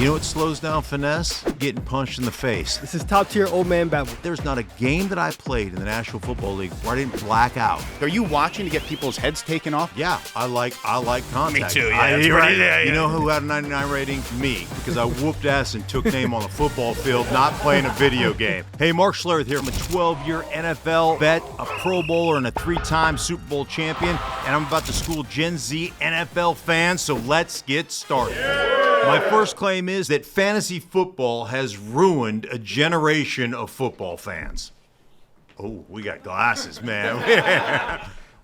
You know what slows down finesse? Getting punched in the face. This is top-tier old man babble. There's not a game that I played in the National Football League where I didn't black out. Are you watching to get people's heads taken off? Yeah, I like contact. Me too, yeah. You know who had a 99 rating? Me, because I whooped ass and took name on the football field, not playing a video game. Hey, Mark Schlereth here. I'm a 12-year NFL vet, a Pro Bowler, and a 3-time Super Bowl champion, and I'm about to school Gen Z NFL fans, so let's get started. My first claim is that fantasy football has ruined a generation of football fans. Oh, we got glasses, man.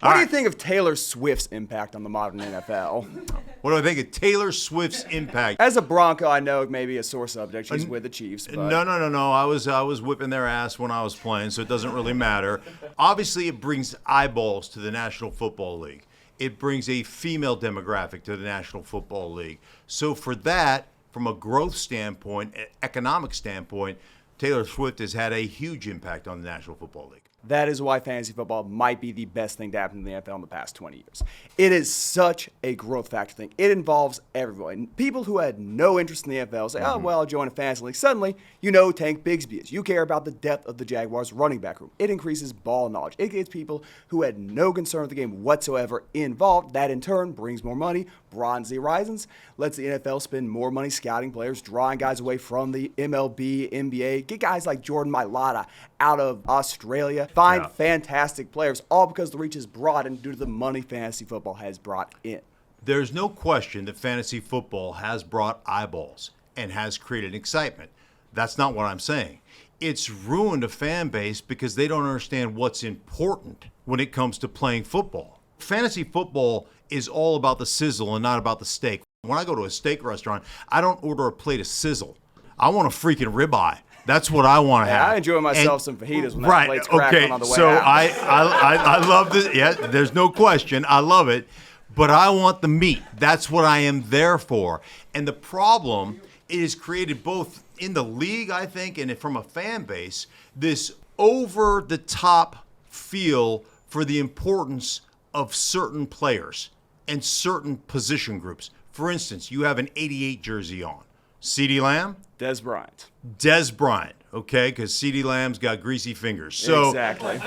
What do you think of Taylor Swift's impact on the modern NFL? What do I think of Taylor Swift's impact? As a Bronco, I know it may be a sore subject. She's with the Chiefs. But... No. I was whipping their ass when I was playing, so it doesn't really matter. Obviously, it brings eyeballs to the National Football League. It brings a female demographic to the National Football League. So for that, from a growth standpoint, an economic standpoint, Taylor Swift has had a huge impact on the National Football League. That is why fantasy football might be the best thing to happen to the NFL in the past 20 years. It is such a growth factor thing. It involves everyone. People who had no interest in the NFL say, oh, well, I'll join a fantasy league. Suddenly, you know Tank Bigsby is. You care about the depth of the Jaguars running back room. It increases ball knowledge. It gets people who had no concern with the game whatsoever involved. That, in turn, brings more money, broadens the horizons, lets the NFL spend more money scouting players, drawing guys away from the MLB, NBA, get guys like Jordan Mailata out of Australia, find fantastic players, all because the reach is broadened due to the money fantasy football has brought in. There's no question that fantasy football has brought eyeballs and has created excitement. That's not what I'm saying. It's ruined a fan base because they don't understand what's important when it comes to playing football. Fantasy football is all about the sizzle and not about the steak. When I go to a steak restaurant, I don't order a plate of sizzle. I want a freaking ribeye. That's what I want to have. I enjoy myself some fajitas when that plate's cracking on the way so out. I love this. Yeah, there's no question. I love it. But I want the meat. That's what I am there for. And the problem is created both in the league, I think, and from a fan base, this over-the-top feel for the importance of certain players and certain position groups. For instance, you have an 88 jersey on. CeeDee Lamb? Dez Bryant, okay, because CeeDee Lamb's got greasy fingers. So, exactly.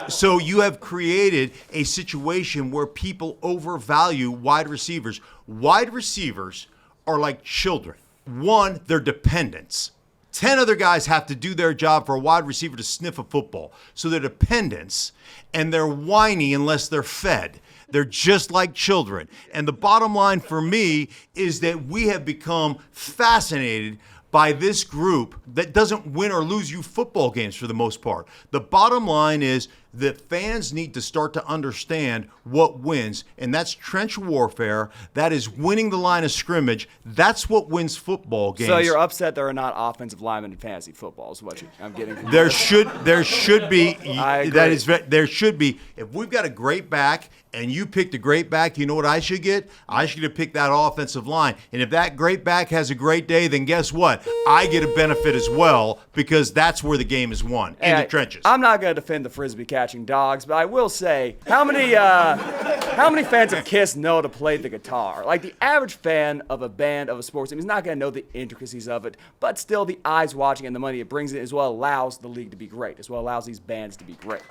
So you have created a situation where people overvalue wide receivers. Wide receivers are like children. One, they're dependents. 10 other guys have to do their job for a wide receiver to sniff a football. So they're dependents, and they're whiny unless they're fed. They're just like children. And the bottom line for me is that we have become fascinated by this group that doesn't win or lose you football games for the most part. The bottom line is that fans need to start to understand what wins, and that's trench warfare. That is winning the line of scrimmage. That's what wins football games. So you're upset there are not offensive linemen in fantasy football is what I'm getting from there should be. I agree. There should be. If we've got a great back and you picked a great back, you know what I should get? I should have picked that offensive line. And if that great back has a great day, then guess what? I get a benefit as well because that's where the game is won, in the trenches. I'm not going to defend the Frisbee catching dogs, but I will say, how many fans of Kiss know to play the guitar? Like, the average fan of a band, of a sports team, is not going to know the intricacies of it, but still the eyes watching and the money it brings in as well allows the league to be great, as well allows these bands to be great.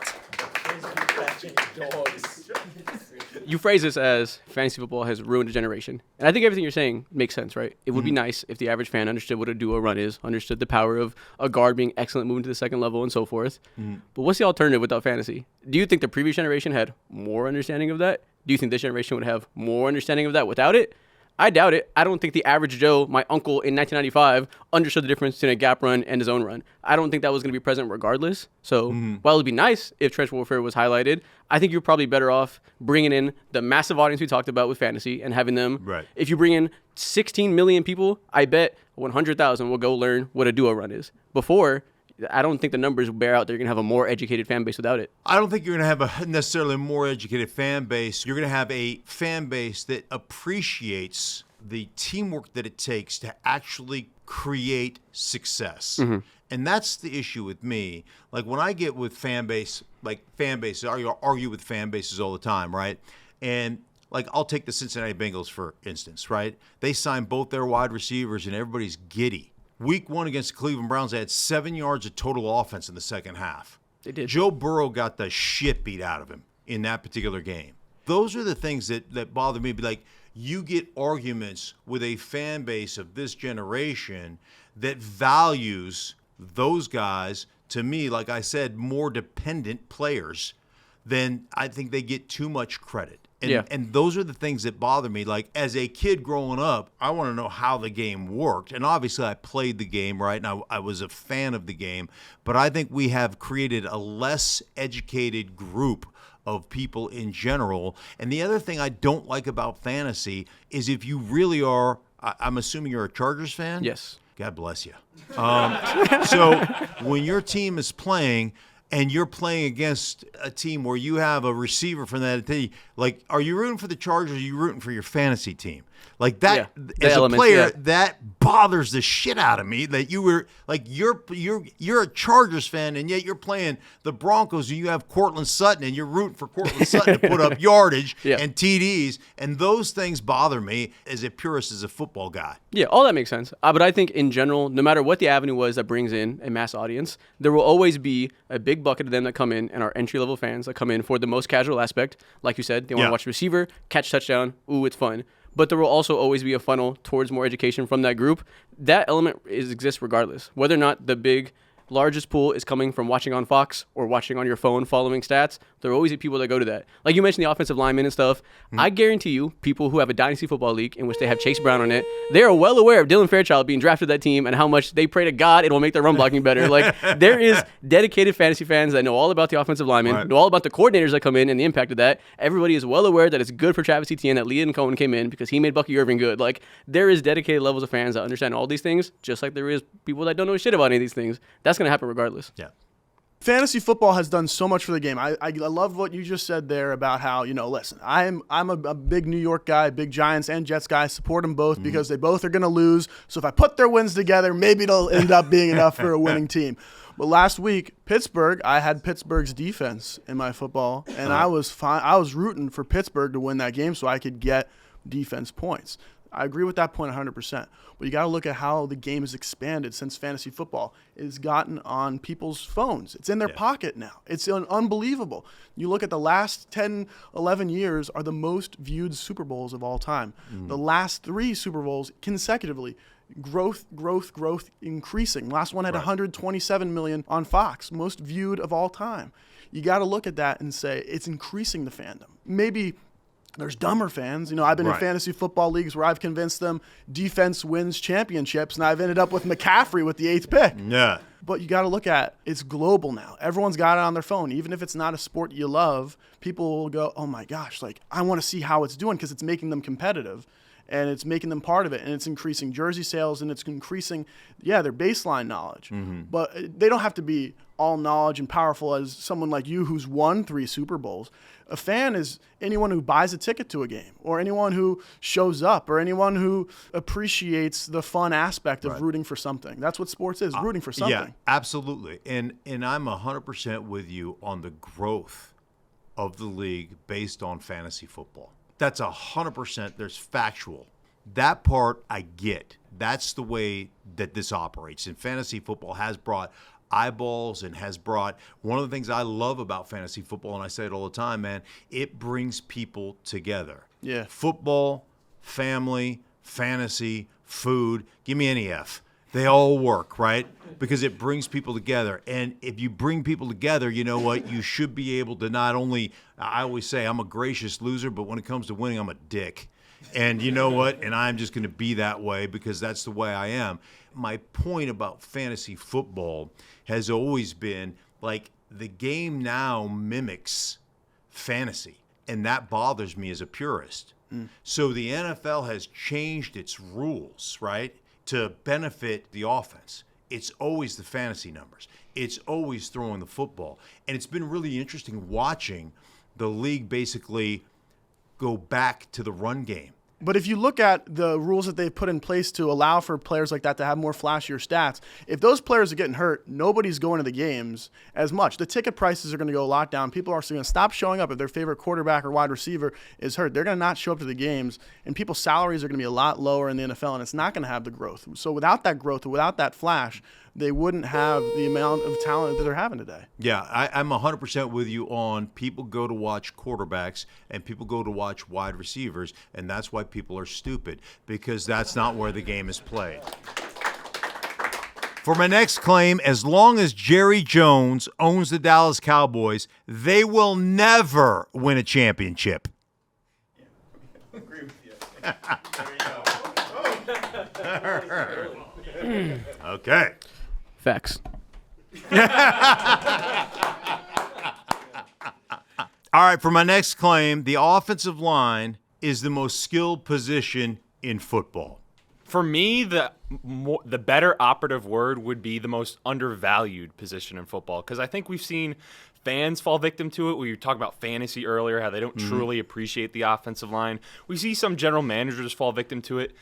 You phrase this as fantasy football has ruined a generation. And I think everything you're saying makes sense, right? It would be nice if the average fan understood what a duo run is, understood the power of a guard being excellent, moving to the second level, and so forth. But what's the alternative without fantasy? Do you think the previous generation had more understanding of that? Do you think this generation would have more understanding of that without it? I doubt it. I don't think the average Joe, my uncle in 1995, understood the difference between a gap run and his own run. I don't think that was going to be present regardless. So while it would be nice if trench warfare was highlighted, I think you're probably better off bringing in the massive audience we talked about with fantasy and having them. Right. If you bring in 16 million people, I bet 100,000 will go learn what a duo run is. Before, I don't think the numbers bear out that you're going to have a more educated fan base without it. I don't think you're going to have a necessarily more educated fan base. You're going to have a fan base that appreciates the teamwork that it takes to actually create success. And that's the issue with me. Like when I get with fan bases, I argue with fan bases all the time, right? And like I'll take the Cincinnati Bengals, for instance, right? They signed both their wide receivers, and everybody's giddy. Week 1 against the Cleveland Browns, they had 7 yards of total offense in the second half. They did. Joe Burrow got the shit beat out of him in that particular game. Those are the things that bother me. Like, you get arguments with a fan base of this generation that values those guys, to me, like I said, more dependent players, then I think they get too much credit. And those are the things that bother me. Like, as a kid growing up, I want to know how the game worked. And obviously I played the game, right? And I was a fan of the game. But I think we have created a less educated group of people in general. And the other thing I don't like about fantasy is if you really are, I'm assuming you're a Chargers fan? Yes. God bless you. So when your team is playing and you're playing against a team where you have a receiver from that team, like, are you rooting for the Chargers or are you rooting for your fantasy team? Like that, as a player, that bothers the shit out of me. That you were like, you're a Chargers fan, and yet you're playing the Broncos, and you have Cortland Sutton, and you're rooting for Cortland Sutton to put up yardage and TDs, and those things bother me as a purist, as a football guy. Yeah, all that makes sense. But I think in general, no matter what the avenue was that brings in a mass audience, there will always be a big bucket of them that come in and are entry-level fans that come in for the most casual aspect. Like you said, they want to watch receiver, catch touchdown. Ooh, it's fun. But there will also always be a funnel towards more education from that group. That element exists regardless. Whether or not the largest pool is coming from watching on Fox or watching on your phone following stats, there are always be people that go to that. Like you mentioned the offensive linemen and stuff. I guarantee you, people who have a dynasty football league in which they have Chase Brown on it, they are well aware of Dylan Fairchild being drafted to that team and how much they pray to God it will make their run blocking better. Like, there is dedicated fantasy fans that know all about the offensive linemen, know all about the coordinators that come in and the impact of that. Everybody is well aware that it's good for Travis Etienne that Leon Cohen came in because he made Bucky Irving good. Like, there is dedicated levels of fans that understand all these things, just like there is people that don't know shit about any of these things. That's going to happen regardless. Yeah. Fantasy football has done so much for the game. I love what you just said there about how, listen, I'm a big New York guy, big Giants and Jets guy. Support them both because they both are going to lose. So if I put their wins together, maybe it'll end up being enough for a winning team. But last week, Pittsburgh, I had Pittsburgh's defense in my football, and I was fine. I was rooting for Pittsburgh to win that game so I could get defense points. I agree with that point 100%. But you got to look at how the game has expanded since fantasy football. It has gotten on people's phones. It's in their pocket now. It's unbelievable. You look at the last 10, 11 years are the most viewed Super Bowls of all time. The last 3 Super Bowls consecutively, growth, increasing. Last one had 127 million on Fox, most viewed of all time. You got to look at that and say it's increasing the fandom. Maybe there's dumber fans. I've been in fantasy football leagues where I've convinced them defense wins championships, and I've ended up with McCaffrey with the 8th pick. Yeah. But you got to look at it's global now. Everyone's got it on their phone. Even if it's not a sport you love, people will go, oh my gosh, like I want to see how it's doing because it's making them competitive. And it's making them part of it, and it's increasing jersey sales, and it's increasing, their baseline knowledge. But they don't have to be all knowledge and powerful as someone like you who's won 3 Super Bowls. A fan is anyone who buys a ticket to a game, or anyone who shows up, or anyone who appreciates the fun aspect of rooting for something. That's what sports is, rooting for something. Yeah, absolutely. And I'm 100% with you on the growth of the league based on fantasy football. That's 100%. There's factual. That part I get. That's the way that this operates. And fantasy football has brought eyeballs and has brought one of the things I love about fantasy football, and I say it all the time, man, it brings people together. Yeah. Football, family, fantasy, food, give me any F. They all work, right? Because it brings people together. And if you bring people together, you know what? You should be able to not only, I always say I'm a gracious loser, but when it comes to winning, I'm a dick. And you know what? And I'm just going to be that way because that's the way I am. My point about fantasy football has always been like the game now mimics fantasy. And that bothers me as a purist. So the NFL has changed its rules, right, to benefit the offense. It's always the fantasy numbers. It's always throwing the football. And it's been really interesting watching the league basically go back to the run game. But if you look at the rules that they've put in place to allow for players like that to have more flashier stats, if those players are getting hurt, nobody's going to the games as much. The ticket prices are going to go a lot down. People are going to stop showing up if their favorite quarterback or wide receiver is hurt. They're going to not show up to the games, and people's salaries are going to be a lot lower in the NFL, and it's not going to have the growth. So without that growth, without that flash, they wouldn't have the amount of talent that they're having today. Yeah, I'm 100% with you on people go to watch quarterbacks and people go to watch wide receivers, and that's why people are stupid, because that's not where the game is played. For my next claim, as long as Jerry Jones owns the Dallas Cowboys, they will never win a championship. I agree with you. There you go. Okay. Facts. All right, for my next claim, the offensive line is the most skilled position in football. For me, the better operative word would be the most undervalued position in football, because I think we've seen fans fall victim to it. We talked about fantasy earlier, how they don't truly appreciate the offensive line. We see some general managers fall victim to it.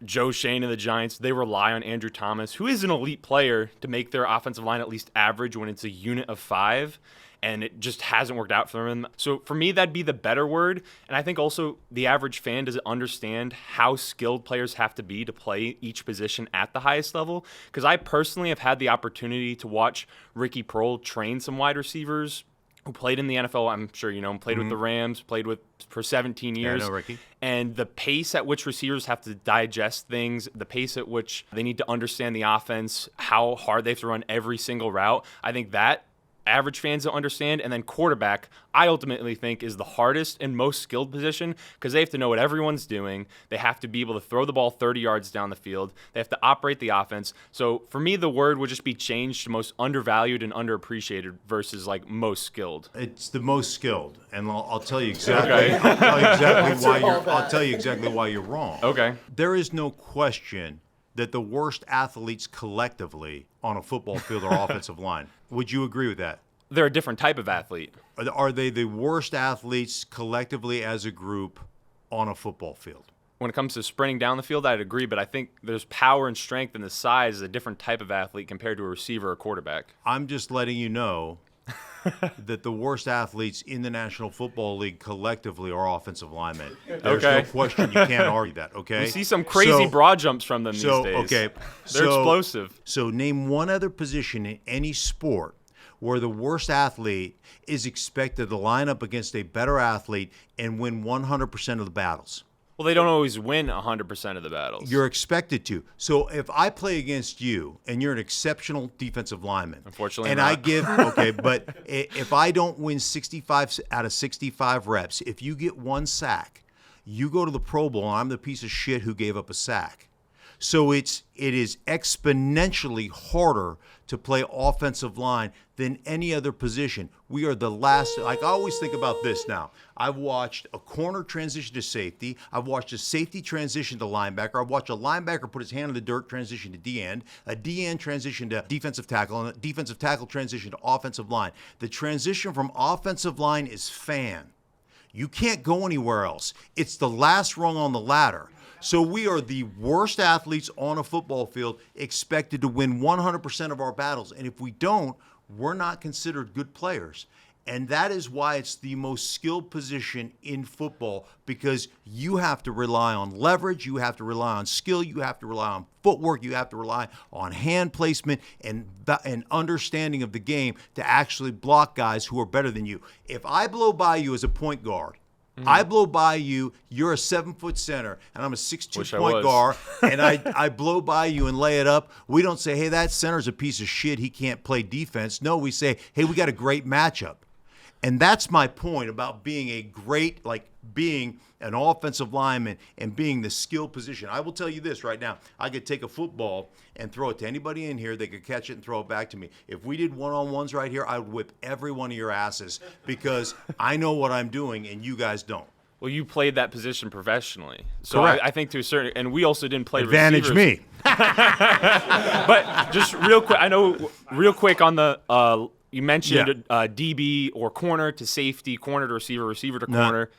Joe Shane and the Giants, they rely on Andrew Thomas, who is an elite player, to make their offensive line at least average when it's a unit of 5, and it just hasn't worked out for them. So for me, that'd be the better word. And I think also the average fan doesn't understand how skilled players have to be to play each position at the highest level. Because I personally have had the opportunity to watch Ricky Proehl train some wide receivers who played in the NFL. I'm sure you know him, played with the Rams, played with for 17 years. Yeah, I know Ricky. And the pace at which receivers have to digest things, the pace at which they need to understand the offense, how hard they have to run every single route, I think that average fans don't understand. And then quarterback, I ultimately think, is the hardest and most skilled position, because they have to know what everyone's doing. They have to be able to throw the ball 30 yards down the field. They have to operate the offense. So for me, the word would just be changed to most undervalued and underappreciated versus like most skilled. It's the most skilled, and I'll tell you exactly. I'll tell you exactly why you're wrong. Okay. There is no question that the worst athletes collectively on a football field are offensive line. Would you agree with that? They're a different type of athlete. Are they the worst athletes collectively as a group on a football field? When it comes to sprinting down the field, I'd agree, but I think there's power and strength, and the size is a different type of athlete compared to a receiver or quarterback. I'm just letting you know that the worst athletes in the National Football League collectively are offensive linemen. There's no question. You can't argue that, okay? We see some crazy broad jumps from them these days. Okay. They're explosive. So name one other position in any sport where the worst athlete is expected to line up against a better athlete and win 100% of the battles. Well, they don't always win 100% of the battles. You're expected to. So if I play against you and you're an exceptional defensive lineman, unfortunately, and not. I give but if I don't win 65 out of 65 reps, if you get one sack, you go to the Pro Bowl, and I'm the piece of shit who gave up a sack. So it is exponentially harder to play offensive line than any other position. We are the last. Like, I always think about this now. I've watched a corner transition to safety. I've watched a safety transition to linebacker. I've watched a linebacker put his hand in the dirt, transition to D-end, a D-end transition to defensive tackle, and a defensive tackle transition to offensive line. The transition from offensive line is fan. You can't go anywhere else. It's the last rung on the ladder. So we are the worst athletes on a football field, expected to win 100% of our battles. And if we don't, we're not considered good players. And that is why it's the most skilled position in football, because you have to rely on leverage, you have to rely on skill, you have to rely on footwork, you have to rely on hand placement and understanding of the game to actually block guys who are better than you. If I blow by you as a point guard, I blow by you, you're a 7-foot center, and I'm a 6'2" point guard, and I blow by you and lay it up. We don't say, hey, that center's a piece of shit, he can't play defense. No, we say, hey, we got a great matchup. And that's my point about being a great, like being an offensive lineman and being the skilled position. I will tell you this right now. I could take a football and throw it to anybody in here. They could catch it and throw it back to me. If we did one-on-ones right here, I would whip every one of your asses, because I know what I'm doing and you guys don't. Well, you played that position professionally. So Correct. I think to a certain, and we also didn't play Advantage receivers. me. But just real quick, I know real quick on the you mentioned DB or corner to safety, corner to receiver, receiver to corner.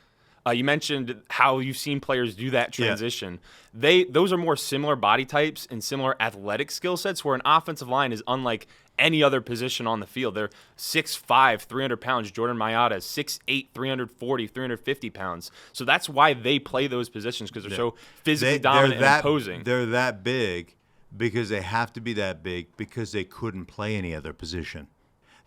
You mentioned how you've seen players do that transition. Those are more similar body types and similar athletic skill sets, where an offensive line is unlike any other position on the field. They're 6'5", 300 pounds. Jordan Mailata is 6'8", 340, 350 pounds. So that's why they play those positions, because they're so physically dominant and imposing. They're that big because they have to be that big because they couldn't play any other position.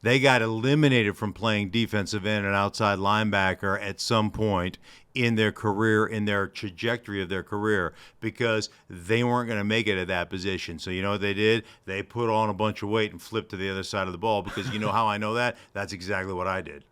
They got eliminated from playing defensive end and outside linebacker at some point in their career, in their trajectory of their career, because they weren't going to make it at that position. So you know what they did? They put on a bunch of weight and flipped to the other side of the ball, because you know how I know that? That's exactly what I did.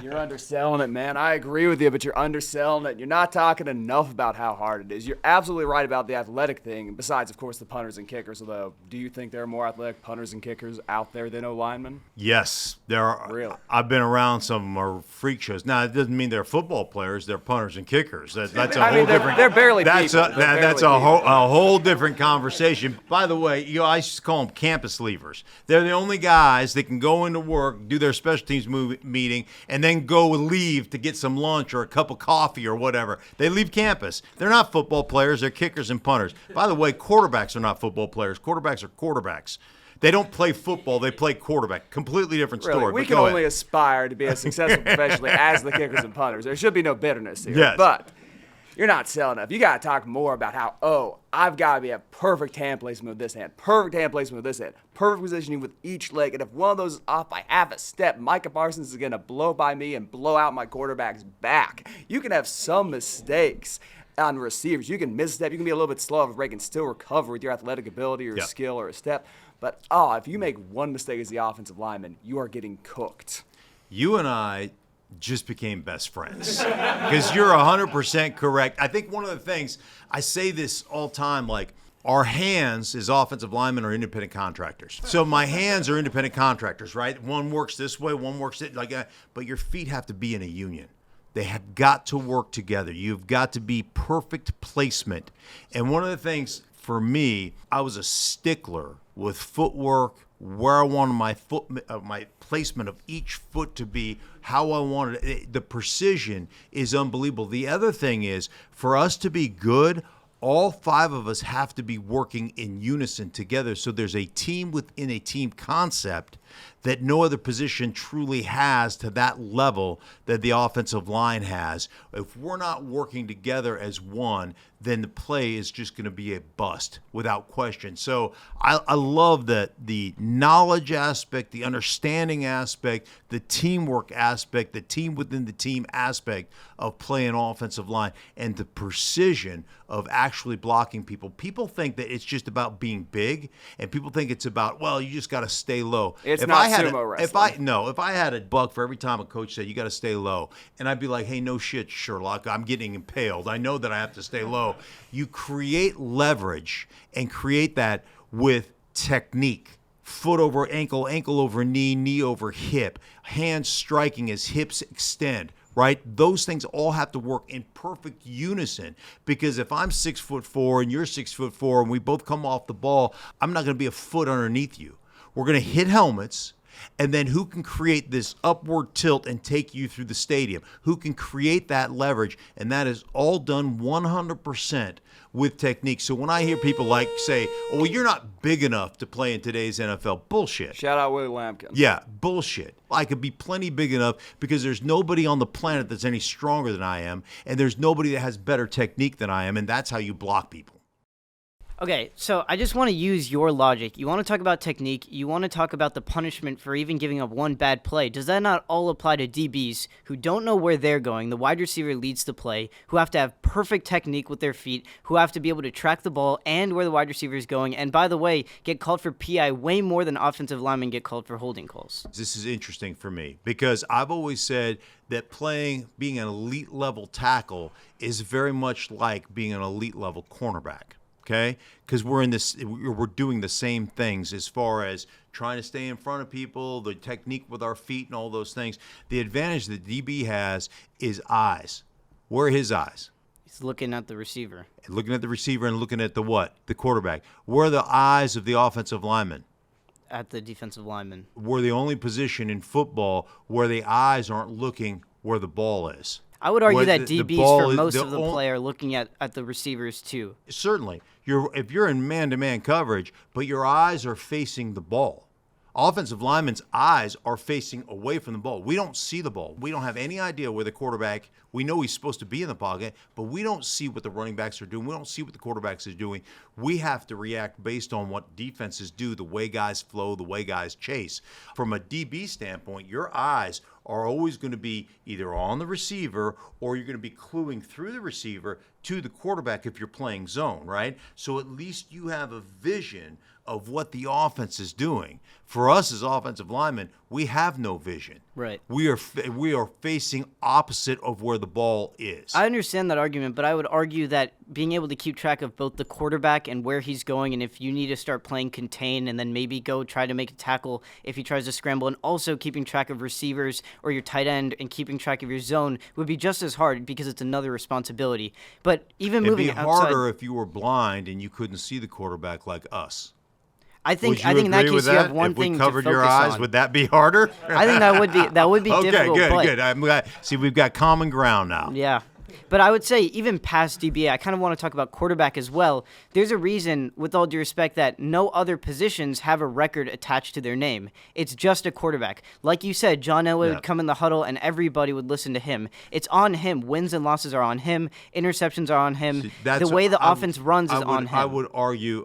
You're underselling it, man. I agree with you, but you're underselling it. You're not talking enough about how hard it is. You're absolutely right about the athletic thing, besides, of course, the punters and kickers. Although, do you think there are more athletic punters and kickers out there than O-linemen? Yes, there are. Really? I've been around some of them are freak shows. Now, it doesn't mean they're football players. They're punters and kickers. That's a whole different. They're barely That's people. that's a whole different conversation. By the way, I used to call them campus leavers. They're the only guys that can go into work, do their special teams meeting, and then go leave to get some lunch or a cup of coffee or whatever. They leave campus. They're not football players. They're kickers and punters. By the way, quarterbacks are not football players. Quarterbacks are quarterbacks. They don't play football. They play quarterback. Completely different story. Really, we can only aspire to be as successful professionally as the kickers and punters. There should be no bitterness here. Yes. But you're not selling enough. You got to talk more about how, I've got to be a perfect hand placement with this hand, perfect hand placement with this hand, perfect positioning with each leg. And if one of those is off by half a step, Micah Parsons is going to blow by me and blow out my quarterback's back. You can have some mistakes on receivers. You can misstep. You can be a little bit slow off a break and still recover with your athletic ability or a skill or a step. But, if you make one mistake as the offensive lineman, you are getting cooked. You and I just became best friends, because you're 100% correct. I think one of the things, I say this all the time, like, our hands as offensive linemen are independent contractors. So my hands are independent contractors, right? One works this way, one works it like that. But your feet have to be in a union. They have got to work together. You've got to be perfect placement. And one of the things for me, I was a stickler with footwork, where I wanted my placement of each foot to be, how I wanted it. The precision is unbelievable. The other thing is, for us to be good, all five of us have to be working in unison together. So there's a team within a team concept that no other position truly has to that level that the offensive line has. If we're not working together as one, then the play is just going to be a bust without question. So I love the knowledge aspect, the understanding aspect, the teamwork aspect, the team within the team aspect of playing offensive line, and the precision of actually blocking people. People think that it's just about being big, and people think it's about, well, you just got to stay low. It's not sumo wrestling. If I had a buck for every time a coach said you got to stay low, and I'd be like, hey, no shit, Sherlock, I'm getting impaled. I know that I have to stay low. You create leverage and create that with technique. Foot over ankle, ankle over knee, knee over hip, hands striking as hips extend, right? Those things all have to work in perfect unison, because if I'm 6'4" and you're 6'4" and we both come off the ball, I'm not going to be a foot underneath you. We're going to hit helmets, and then who can create this upward tilt and take you through the stadium? Who can create that leverage? And that is all done 100% with technique. So when I hear people like say, oh, well, you're not big enough to play in today's NFL, bullshit. Shout out Willie Lampkin. Yeah, bullshit. I could be plenty big enough, because there's nobody on the planet that's any stronger than I am, and there's nobody that has better technique than I am, and that's how you block people. Okay, so I just want to use your logic. You want to talk about technique. You want to talk about the punishment for even giving up one bad play. Does that not all apply to DBs who don't know where they're going? The wide receiver leads the play, who have to have perfect technique with their feet, who have to be able to track the ball and where the wide receiver is going, and by the way, get called for PI way more than offensive linemen get called for holding calls. This is interesting for me, because I've always said that being an elite level tackle is very much like being an elite level cornerback. Okay, because we're doing the same things as far as trying to stay in front of people, the technique with our feet and all those things. The advantage that DB has is eyes. Where are his eyes? He's looking at the receiver. Looking at the receiver and looking at the what? The quarterback. Where are the eyes of the offensive lineman? At the defensive lineman. We're the only position in football where the eyes aren't looking where the ball is. I would argue What that the DBs ball for is- most the of the ol- play are looking at the receivers too. Certainly, if you're in man-to-man coverage, but your eyes are facing the ball. Offensive linemen's eyes are facing away from the ball. We don't see the ball. We don't have any idea where the quarterback. We know he's supposed to be in the pocket, but we don't see what the running backs are doing. We don't see what the quarterbacks are doing. We have to react based on what defenses do, the way guys flow, the way guys chase. From a DB standpoint, your eyes are always going to be either on the receiver or you're going to be cluing through the receiver to the quarterback if you're playing zone, right? So at least you have a vision of what the offense is doing. For us as offensive linemen, we have no vision. Right. We are facing opposite of where the ball is. I understand that argument, but I would argue that being able to keep track of both the quarterback and where he's going, and if you need to start playing contain and then maybe go try to make a tackle if he tries to scramble, and also keeping track of receivers or your tight end and keeping track of your zone would be just as hard because it's another responsibility. But even It'd moving be outside, harder if you were blind and you couldn't see the quarterback like us. I think Would you in that agree with case you have that? one if we thing covered to your focus eyes, on. would that be harder? I think that would be Okay, difficult. good, but, good. I'm glad. See, we've got common ground now. Yeah. But I would say even past DBA, I kind of want to talk about quarterback as well. There's a reason, with all due respect, that no other positions have a record attached to their name. It's just a quarterback. Like you said, John Elway would come in the huddle and everybody would listen to him. It's on him. Wins and losses are on him. Interceptions are on him. See, The way the offense runs is on him. I would argue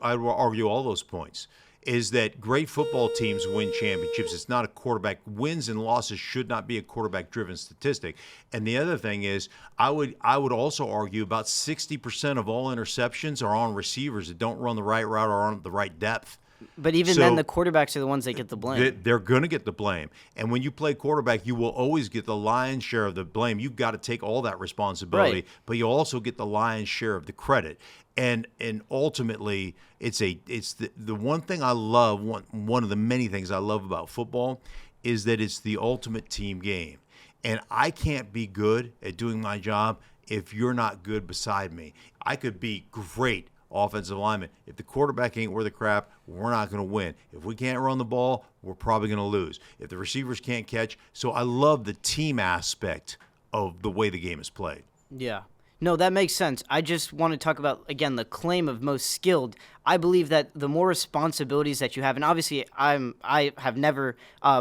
all those points. Is that great football teams win championships. It's not a quarterback. Wins and losses should not be a quarterback-driven statistic. And the other thing is, I would also argue about 60% of all interceptions are on receivers that don't run the right route or on the right depth. But even then, the quarterbacks are the ones that get the blame. They're going to get the blame. And when you play quarterback, you will always get the lion's share of the blame. You've got to take all that responsibility, Right. but you also get the lion's share of the credit. And ultimately, it's the one thing I love, one of the many things I love about football is that it's the ultimate team game. And I can't be good at doing my job if you're not good beside me. I could be great offensive lineman. If the quarterback ain't worth a crap, we're not going to win. If we can't run the ball, we're probably going to lose. If the receivers can't catch. So I love the team aspect of the way the game is played. Yeah. No, that makes sense. I just want to talk about, again, the claim of most skilled. I believe that the more responsibilities that you have, and obviously I have never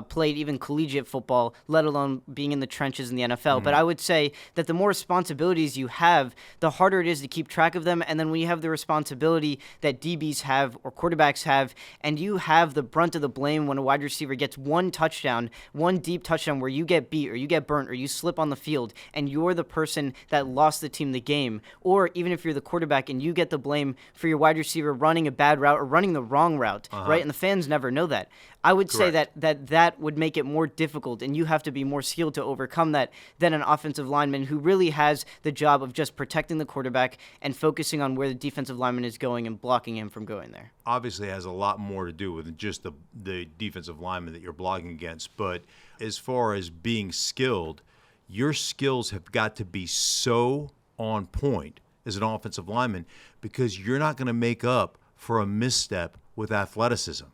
played even collegiate football, let alone being in the trenches in the NFL, but I would say that the more responsibilities you have, the harder it is to keep track of them, and then when you have the responsibility that DBs have or quarterbacks have, and you have the brunt of the blame when a wide receiver gets one touchdown, one deep touchdown where you get beat or you get burnt or you slip on the field, and you're the person that lost the team the game, or even if you're the quarterback and you get the blame for your wide receiver running a bad route or running the wrong route, right? And the fans never know that. I would say that would make it more difficult, and you have to be more skilled to overcome that than an offensive lineman who really has the job of just protecting the quarterback and focusing on where the defensive lineman is going and blocking him from going there. Obviously, it has a lot more to do with just the defensive lineman that you're blocking against. But as far as being skilled, your skills have got to be so on point as an offensive lineman because you're not going to make up for a misstep with athleticism.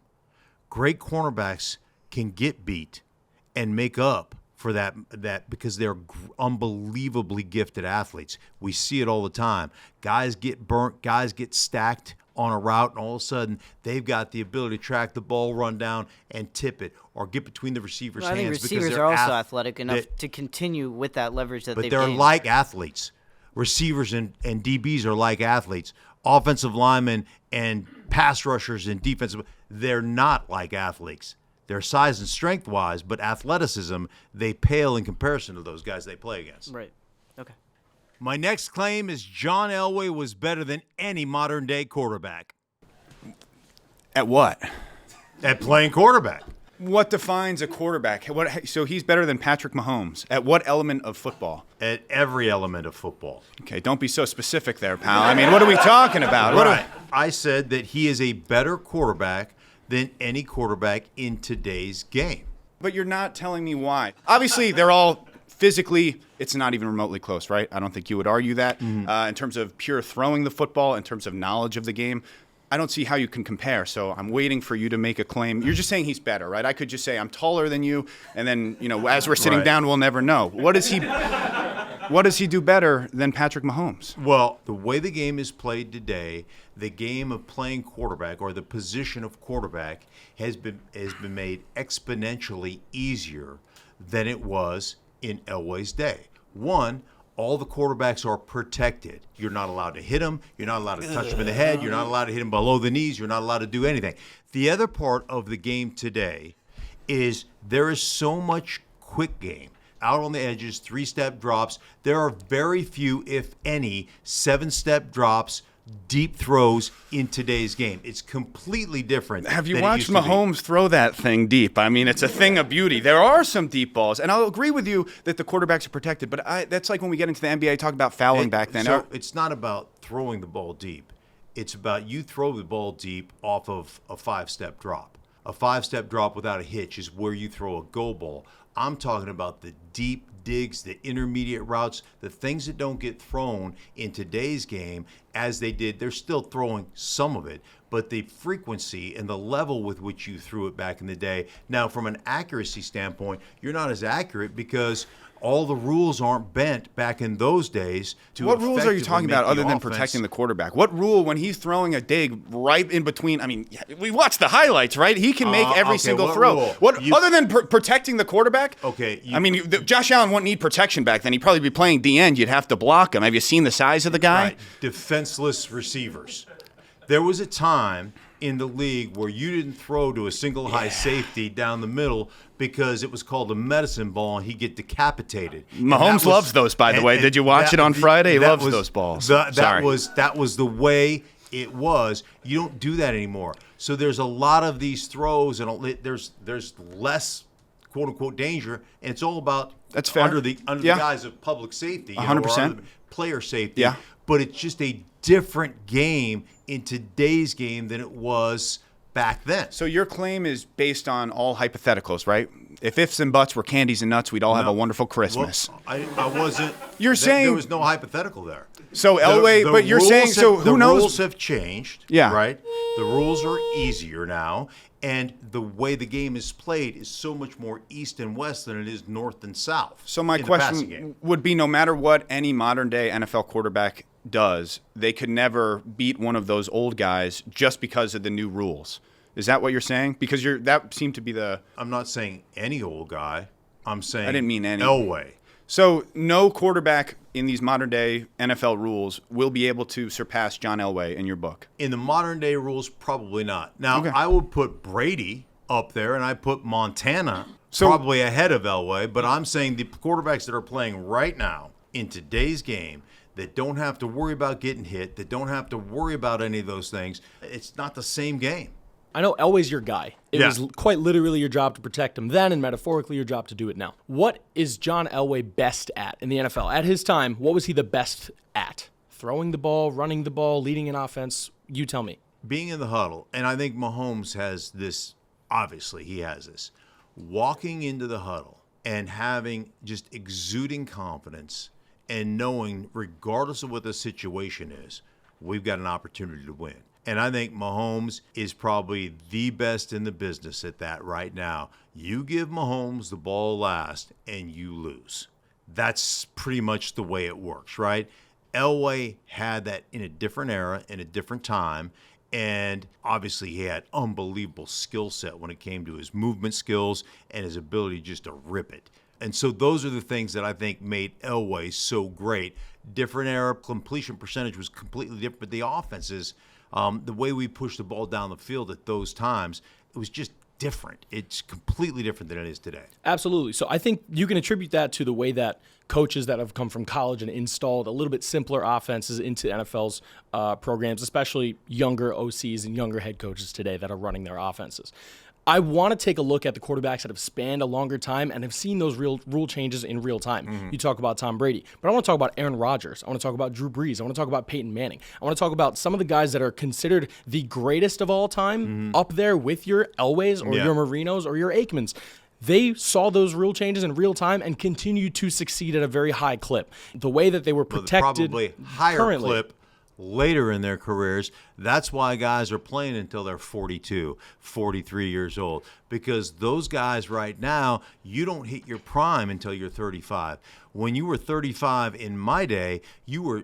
Great cornerbacks can get beat and make up for that because they're unbelievably gifted athletes. We see it all the time. Guys get burnt, guys get stacked on a route, and all of a sudden they've got the ability to track the ball, run down, and tip it, or get between the receiver's I think hands. receivers are also athletic enough to continue with that leverage that they've But they're gained. like athletes. Receivers and DBs are like athletes. Offensive linemen and pass rushers and defensive, they're not like athletes. They're size and strength-wise, but athleticism, they pale in comparison to those guys they play against. Right. Okay. My next claim is John Elway was better than any modern-day quarterback At what? at playing quarterback. What defines a quarterback? So he's better than Patrick Mahomes. At what element of football? At every element of football. Okay, don't be so specific there, pal. I mean, what are we talking about? I said that he is a better quarterback than any quarterback in today's game. But you're not telling me why. Obviously, they're all physically, it's not even remotely close, right? I don't think you would argue that. In terms of pure throwing the football, in terms of knowledge of the game, I don't see how you can compare. So I'm waiting for you to make a claim. You're just saying he's better, right? I could just say I'm taller than you, and then, as we're sitting down, we'll never know. What is he? What does he do better than Patrick Mahomes? Well, the way the game is played today, the game of playing quarterback or the position of quarterback has been made exponentially easier than it was in Elway's day. One, all the quarterbacks are protected. You're not allowed to hit them. You're not allowed to touch them in the head. You're not allowed to hit them below the knees. You're not allowed to do anything. The other part of the game today is there is so much quick game. Out on the edges, 3-step drops. There are very few, if any, 7-step drops, deep throws in today's game. It's completely different. Have you than it watched used to be. Mahomes throw that thing deep? I mean, it's a thing of beauty. There are some deep balls, and I'll agree with you that the quarterbacks are protected, but that's like when we get into the NBA, talk about fouling back then. So it's not about throwing the ball deep. It's about you throw the ball deep off of a 5-step drop. A 5-step drop without a hitch is where you throw a go ball. I'm talking about the deep digs, the intermediate routes, the things that don't get thrown in today's game as they did. They're still throwing some of it, but the frequency and the level with which you threw it back in the day. Now, from an accuracy standpoint, you're not as accurate because all the rules aren't bent back in those days to What rules are you effectively talking make about the other than offense- protecting the quarterback? What rule when he's throwing a dig right in between? I mean, we watched the highlights, right? He can make every okay, single what throw. rule? What You- other than protecting the quarterback? Okay, I mean, Josh Allen wouldn't need protection back then. He'd probably be playing D end. You'd have to block him. Have you seen the size of the guy? Right. Defenseless receivers. There was a time in the league where you didn't throw to a single high safety down the middle because it was called a medicine ball and he'd get decapitated. And that Mahomes loves those, by the way. Did you watch it on Friday? He loves those balls. That Sorry. was the way it was. You don't do that anymore. So there's a lot of these throws, and there's less quote unquote danger, and it's all about That's fair. under the Yeah. guise of public safety, 100%. or player safety. Yeah. But it's just a different game in today's game than it was back then. So your claim is based on all hypotheticals, right? If ifs and buts were candies and nuts, we'd all have a wonderful Christmas. Well, I wasn't. You're saying- there was no hypothetical there. So Elway, but you're rules saying, so have- who knows? The rules have changed. Yeah. Right. The rules are easier now, and the way the game is played is so much more east and west than it is north and south. So my in the passing question game. would be, no matter what any modern day NFL quarterback does, they could never beat one of those old guys just because of the new rules. Is that what you're saying? Because that seemed to be the. I'm not saying any old guy. I'm saying I didn't mean any. Elway. So no quarterback in these modern day NFL rules will be able to surpass John Elway in your book. In the modern day rules, probably not. Now, Okay. I would put Brady up there, and I put Montana So- probably ahead of Elway, but I'm saying the quarterbacks that are playing right now in today's game that don't have to worry about getting hit, that don't have to worry about any of those things, it's not the same game. I know Elway's your guy. It Yeah. was quite literally your job to protect him then, and metaphorically your job to do it now. What is John Elway best at in the NFL? At his time, what was he the best at? Throwing the ball, running the ball, leading an offense? You tell me. Being in the huddle, and I think Mahomes has this, obviously he has this, walking into the huddle and having just exuding confidence and knowing, regardless of what the situation is, we've got an opportunity to win. And I think Mahomes is probably the best in the business at that right now. You give Mahomes the ball last and you lose. That's pretty much the way it works, right? Elway had that in a different era, in a different time, and obviously he had unbelievable skill set when it came to his movement skills and his ability just to rip it. And so those are the things that I think made Elway so great. Different era, completion percentage was completely different, but the offenses, the way we pushed the ball down the field at those times, it was just different. It's completely different than it is today. Absolutely. So I think you can attribute that to the way that coaches that have come from college and installed a little bit simpler offenses into NFL's programs, especially younger OCs and younger head coaches today that are running their offenses. I want to take a look at the quarterbacks that have spanned a longer time and have seen those real rule changes in real time. You talk about Tom Brady, but I want to talk about Aaron Rodgers. I want to talk about Drew Brees. I want to talk about Peyton Manning. I want to talk about some of the guys that are considered the greatest of all time, up there with your Elways or your Marinos or your Aikmans. They saw those rule changes in real time and continue to succeed at a very high clip. The way that they were protected Probably higher currently. clip later in their careers That's why guys are playing until they're 42, 43 years old, because those guys right now, you don't hit your prime until you're 35. When you were 35 in my day, you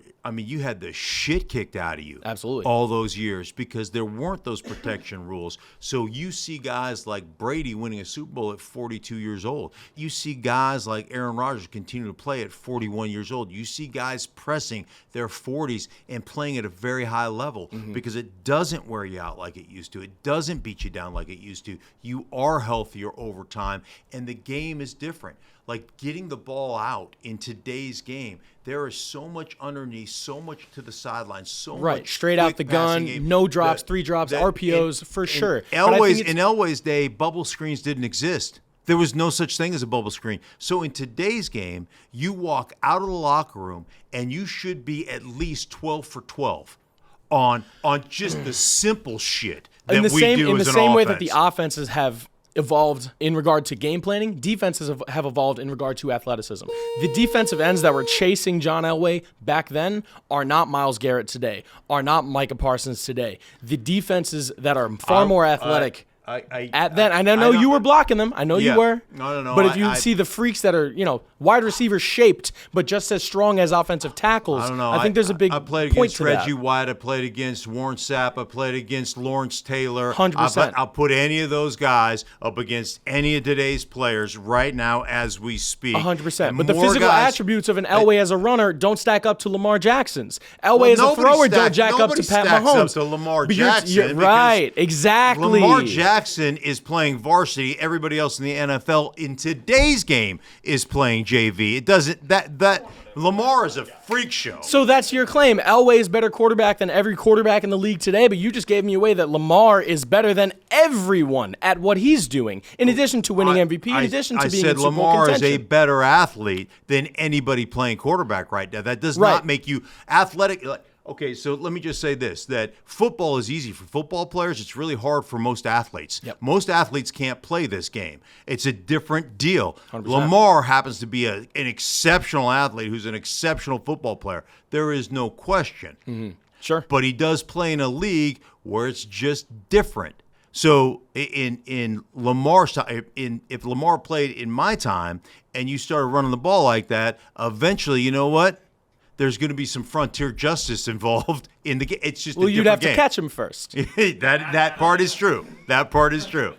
had the shit kicked out of you. Absolutely. All those years, because there weren't those protection rules. So you see guys like Brady winning a Super Bowl at 42 years old. You see guys like Aaron Rodgers continue to play at 41 years old. You see guys pressing their 40s and playing at a very high level because it doesn't wear you out like it used to. It doesn't beat you down like it used to. You are healthier over time, and the game is different. Like getting the ball out in today's game, there is so much underneath, so much to the sideline, so much straight out the quick passing gun, game no drops, that- 3 drops, that RPOs in- for in sure. But I think In Elway's day, bubble screens didn't exist. There was no such thing as a bubble screen. So in today's game, you walk out of the locker room and you should be at least 12 for 12 on just the simple shit that in the we same do in the as an same way that the offense. offenses have evolved in regard to game planning, defenses have evolved in regard to athleticism. The defensive ends that were chasing John Elway back then are not Myles Garrett today, are not Micah Parsons today. The defenses that are far more athletic. I know you were blocking them. I know you were. No. But if you see the freaks that are, wide receiver shaped, but just as strong as offensive tackles, I don't know. I think there's a big I played point against to Reggie that. White. I played against Warren Sapp. I played against Lawrence Taylor. 100%. I'll put any of those guys up against any of today's players right now as we speak. 100%. And But the more physical guys- attributes of an Elway as a runner don't stack up to Lamar Jackson's. Elway as a nobody thrower don't stacks- jack up nobody to Pat stacks up Mahomes. to Lamar But you're- Jackson because right, exactly. Lamar Jackson is playing varsity. Everybody else in the NFL in today's game is playing JV. It doesn't that Lamar is a freak show. So that's your claim. Elway is better quarterback than every quarterback in the league today, but you just gave me away that Lamar is better than everyone at what he's doing, in addition to winning MVP, in addition to being in I said Super Bowl Lamar is a contention. better athlete than anybody playing quarterback right now. That does Right. not make you athletic. Okay, so let me just say this, that football is easy for football players. It's really hard for most athletes. Yep. Most athletes can't play this game. It's a different deal. 100%. Lamar happens to be an exceptional athlete who's an exceptional football player. There is no question. Sure. But he does play in a league where it's just different. So in Lamar's time, if Lamar played in my time and you started running the ball like that, eventually, you know what? There's going to be some frontier justice involved in the game. It's just Well, a you'd have different to game. catch him first. That part is true. That part is true.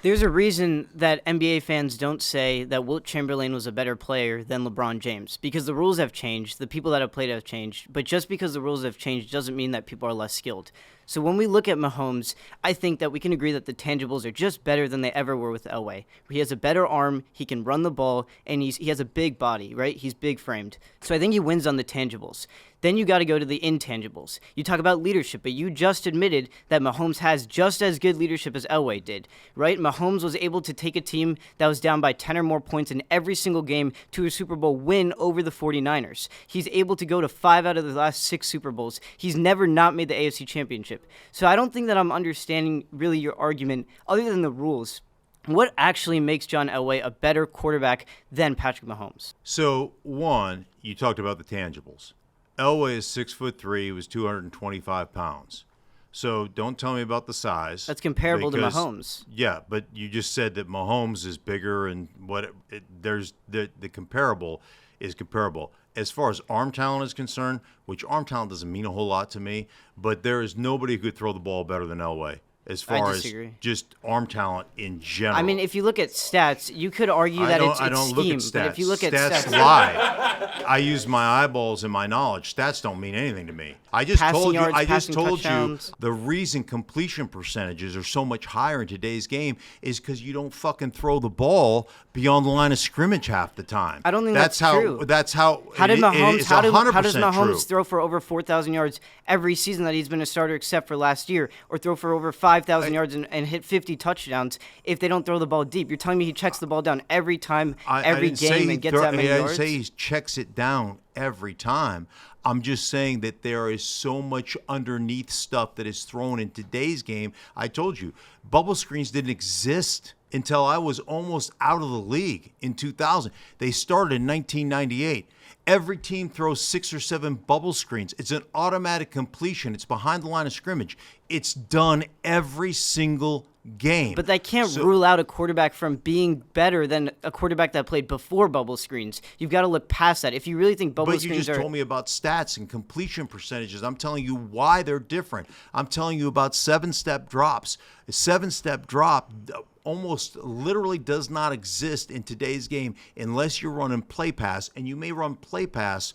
There's a reason that NBA fans don't say that Wilt Chamberlain was a better player than LeBron James, because the rules have changed, the people that have played have changed, but just because the rules have changed doesn't mean that people are less skilled. So when we look at Mahomes, I think that we can agree that the tangibles are just better than they ever were with Elway. He has a better arm, he can run the ball, and he has a big body, right? He's big framed. So I think he wins on the tangibles. Then you got to go to the intangibles. You talk about leadership, but you just admitted that Mahomes has just as good leadership as Elway did, right? Mahomes was able to take a team that was down by 10 or more points in every single game to a Super Bowl win over the 49ers. He's able to go to 5 out of the last 6 Super Bowls. He's never not made the AFC Championship. So I don't think that I'm understanding really your argument other than the rules. What actually makes John Elway a better quarterback than Patrick Mahomes? So, one, you talked about the tangibles. Elway is 6'3". He was 225 pounds. So don't tell me about the size. That's comparable because- to Mahomes. Yeah, but you just said that Mahomes is bigger, and there's the comparable is comparable. As far as arm talent is concerned, which arm talent doesn't mean a whole lot to me, but there is nobody who could throw the ball better than Elway. As far as disagree. just arm talent in general. I mean, if you look at stats, you could argue that it's I don't look at scheme. stats. But if you look at stats lie. I use my eyeballs and my knowledge. Stats don't mean anything to me. I just Passing told you. yards, I just passing told you touchdowns. the reason completion percentages are so much higher in today's game is because you don't fucking throw the ball beyond the line of scrimmage half the time. I don't think that's that's how. true. That's how. How did Mahomes? It's How does 100% Mahomes true. throw for over 4,000 yards every season that he's been a starter, except for last year, or throw for over 5,000 yards and hit 50 touchdowns if they don't throw the ball deep? You're telling me he checks the ball down every time, I every didn't say game, he and gets that many I yards? didn't say he checks it down every time. I'm just saying that there is so much underneath stuff that is thrown in today's game. I told you, bubble screens didn't exist until I was almost out of the league in 2000. They started in 1998. Every team throws 6 or 7 bubble screens. It's an automatic completion. It's behind the line of scrimmage. It's done every single game. But that can't rule out a quarterback from being better than a quarterback that played before bubble screens. You've got to look past that. If you really think bubble But screens you just told me about stats and completion percentages. I'm telling you why they're different. I'm telling you about 7-step drops. A 7-step drop almost literally does not exist in today's game unless you're running play pass, and you may run play pass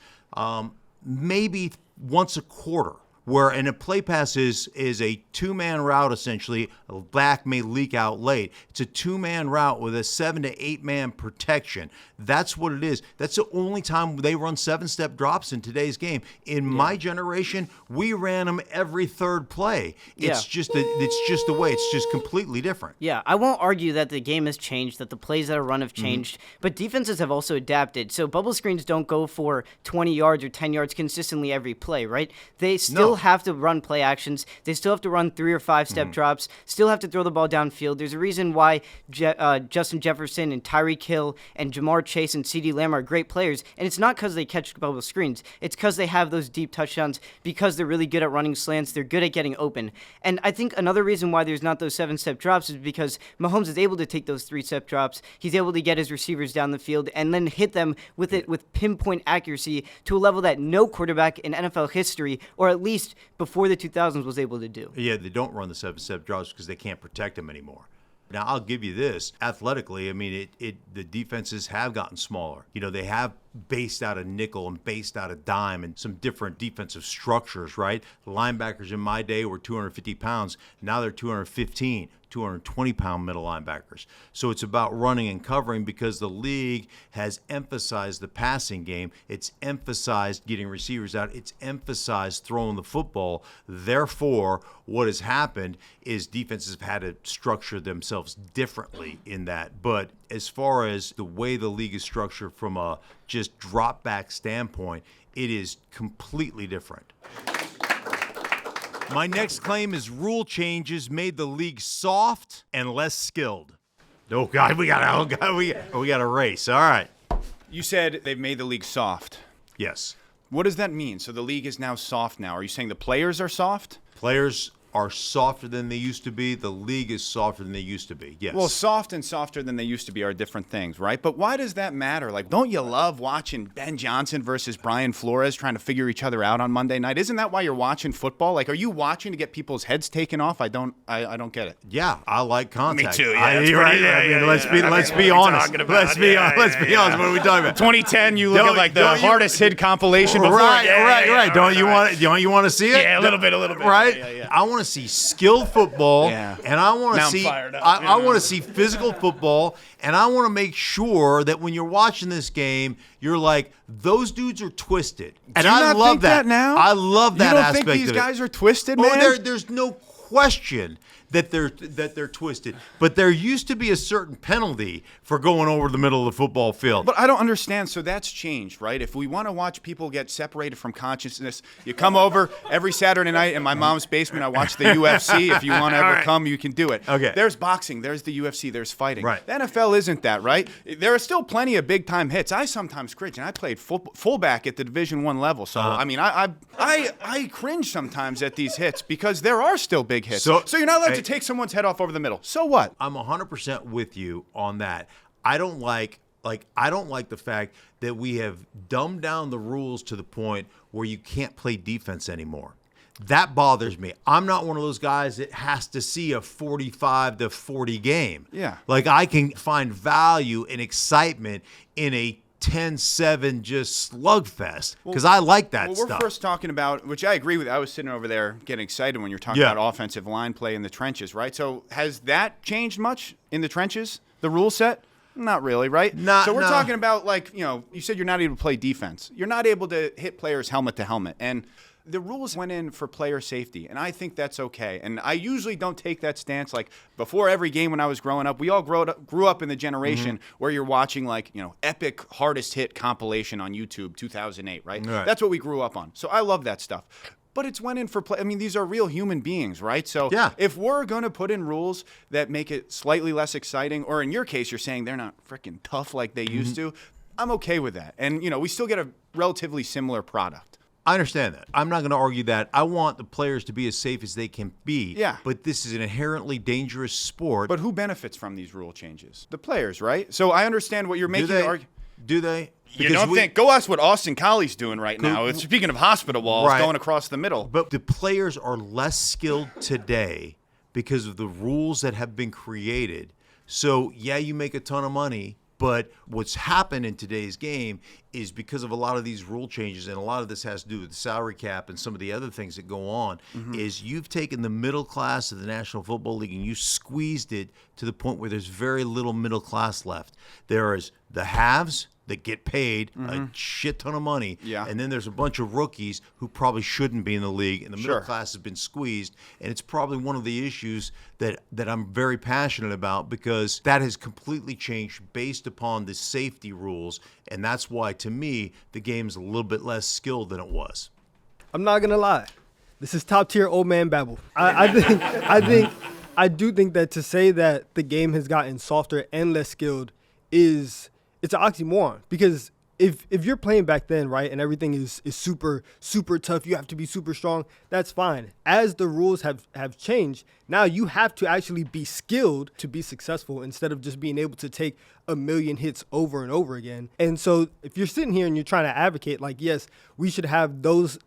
maybe once a quarter. And a play pass is a 2-man route, essentially. A back may leak out late. It's a 2-man route with a 7 to 8-man protection. That's what it is. That's the only time they run 7-step drops in today's game. In my generation, we ran them every third play. It's just the way. It's just completely different. Yeah, I won't argue that the game has changed, that the plays that are run have changed, but defenses have also adapted. So bubble screens don't go for 20 yards or 10 yards consistently every play, right? They still have to run play actions. They still have to run 3 or 5-step drops, still have to throw the ball downfield. There's a reason why Justin Jefferson and Tyreek Hill and Jamar Chase and CeeDee Lamb are great players, and it's not because they catch bubble screens. It's because they have those deep touchdowns, because they're really good at running slants. They're good at getting open. And I think another reason why there's not those 7-step drops is because Mahomes is able to take those 3-step drops. He's able to get his receivers down the field and then hit them with pinpoint accuracy to a level that no quarterback in NFL history, or at least before the 2000s, was able to do. Yeah, they don't run the 7-step drops because they can't protect them anymore. Now, I'll give you this. Athletically, I mean, the defenses have gotten smaller. You know, they have based out of nickel and based out of dime and some different defensive structures, right? The linebackers in my day were 250 pounds. Now they're 215, 220-pound middle linebackers. So it's about running and covering because the league has emphasized the passing game. It's emphasized getting receivers out. It's emphasized throwing the football. Therefore, what has happened is defenses have had to structure themselves differently in that. But as far as the way the league is structured from a just drop back standpoint, it is completely different. My next claim is rule changes made the league soft and less skilled. Oh God, we got a race. All right. You said they've made the league soft. Yes. What does that mean? So the league is now soft now. Are you saying the players are soft? Players are softer than they used to be. The league is softer than they used to be. Yes. Well, soft and softer than they used to be are different things, right? But why does that matter? Like, don't you love watching Ben Johnson versus Brian Flores trying to figure each other out on Monday night? Isn't that why you're watching football? Like, are you watching to get people's heads taken off? I don't get it. Yeah, I like contact. Me too. Yeah, you're right. Let's be honest. Let's be honest. What are we talking about? 2010, you look at like the hardest hit compilation before. Right. Don't you want to see it? Yeah, a little bit. Right. Yeah. I want to see skilled football, and I want to see. I want to see physical football, and I want to make sure that when you're watching this game, you're like, those dudes are twisted, and I love that. Now I love that aspect of it. You don't think these guys are twisted, man? Oh, there's no question that they're twisted, but there used to be a certain penalty for going over the middle of the football field. But I don't understand. So that's changed, right? If we want to watch people get separated from consciousness, you come over every Saturday night in my mom's basement. I watch the UFC. If you want to ever come, you can do it. Okay. There's boxing. There's the UFC. There's fighting. Right. The NFL isn't that, right? There are still plenty of big time hits. I sometimes cringe, and I played fullback at the Division I level. So I mean, I cringe sometimes at these hits because there are still big hits. So you're not allowed to take someone's head off over the middle. So what? I'm 100% with you on that. I don't like the fact that we have dumbed down the rules to the point where you can't play defense anymore. That bothers me. I'm not one of those guys that has to see a 45-40 game. Yeah. Like, I can find value and excitement in a 10-7 just slugfest because I like that stuff. We're first talking about, which I agree with. I was sitting over there getting excited when you're talking about offensive line play in the trenches, right? So has that changed much in the trenches, the rule set? Not really, right? So we're talking about, like, you said you're not able to play defense. You're not able to hit players helmet to helmet. And The rules went in for player safety, and I think that's okay. And I usually don't take that stance. Like before every game when I was growing up, we all grew up in the generation where you're watching epic hardest hit compilation on YouTube 2008, right? That's what we grew up on. So I love that stuff. But it's went in for play. I mean, these are real human beings, right? So if we're going to put in rules that make it slightly less exciting, or in your case, you're saying they're not freaking tough like they used to, I'm okay with that. And, we still get a relatively similar product. I understand that. I'm not going to argue that. I want the players to be as safe as they can be. Yeah. But this is an inherently dangerous sport. But who benefits from these rule changes? The players, right? So I understand what you're making the argument. Do they? You don't think? Go ask what Austin Colley's doing right now. Speaking of hospital walls, going across the middle. But the players are less skilled today because of the rules that have been created. So, yeah, you make a ton of money. But what's happened in today's game is because of a lot of these rule changes, and a lot of this has to do with the salary cap and some of the other things that go on, is you've taken the middle class of the National Football League and you squeezed it to the point where there's very little middle class left. There is the haves that get paid a shit ton of money, and then there's a bunch of rookies who probably shouldn't be in the league, and the middle class has been squeezed, and it's probably one of the issues that I'm very passionate about, because that has completely changed based upon the safety rules, and that's why, to me, the game's a little bit less skilled than it was. I'm not gonna lie, this is top tier old man babble. I do think that to say that the game has gotten softer and less skilled it's an oxymoron, because if you're playing back then, right, and everything is super, super tough, you have to be super strong, that's fine. As the rules have changed, now you have to actually be skilled to be successful instead of just being able to take a million hits over and over again. And so if you're sitting here and you're trying to advocate, like, yes, we should have those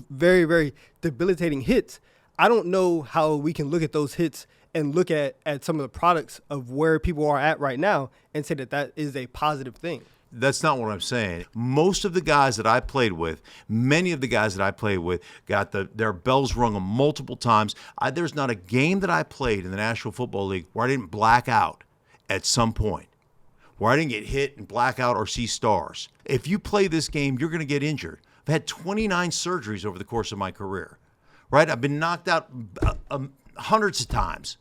very, very debilitating hits, I don't know how we can look at those hits and look at some of the products of where people are at right now and say that is a positive thing. That's not what I'm saying. Most of the guys that I played with, many of the guys that I played with, got their bells rung multiple times. There's not a game that I played in the National Football League where I didn't black out at some point, where I didn't get hit and black out or see stars. If you play this game, you're going to get injured. I've had 29 surgeries over the course of my career, right? I've been knocked out hundreds of times.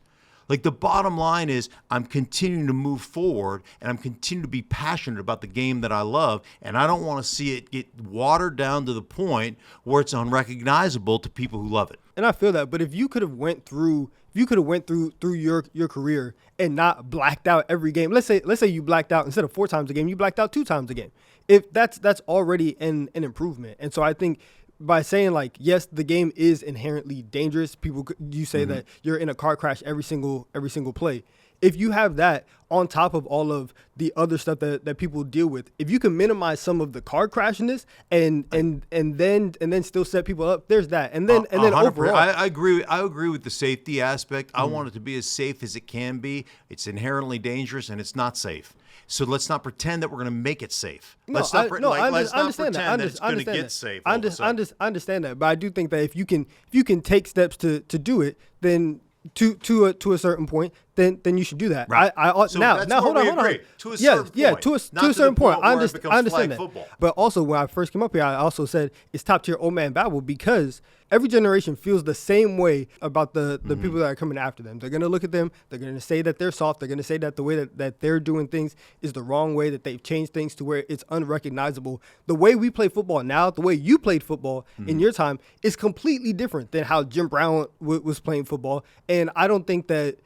Like, the bottom line is I'm continuing to move forward, and I'm continuing to be passionate about the game that I love, and I don't want to see it get watered down to the point where it's unrecognizable to people who love it. And I feel that, but if you could have went through your career and not blacked out every game, let's say you blacked out instead of 4 times a game, you blacked out 2 times a game. If that's already an improvement. And so I think by saying, like, yes, the game is inherently dangerous. You say that you're in a car crash every single play. If you have that on top of all of the other stuff that people deal with, if you can minimize some of the car crashiness and then still set people up, there's that. And then overall, I agree with the safety aspect. I want it to be as safe as it can be. It's inherently dangerous, and it's not safe. So let's not pretend that we're going to make it safe. Let's not pretend that it's going to get safe. I understand that, but I do think that if you can take steps to do it, then to a certain point, then you should do that. Right. Hold on. To a certain point. To a certain point. I understand that. Football. But also, when I first came up here, I also said it's top tier old man babble, because every generation feels the same way about the people that are coming after them. They're going to look at them. They're going to say that they're soft. They're going to say that the way that they're doing things is the wrong way, that they've changed things to where it's unrecognizable. The way we play football now, the way you played football in your time, is completely different than how Jim Brown was playing football. And I don't think that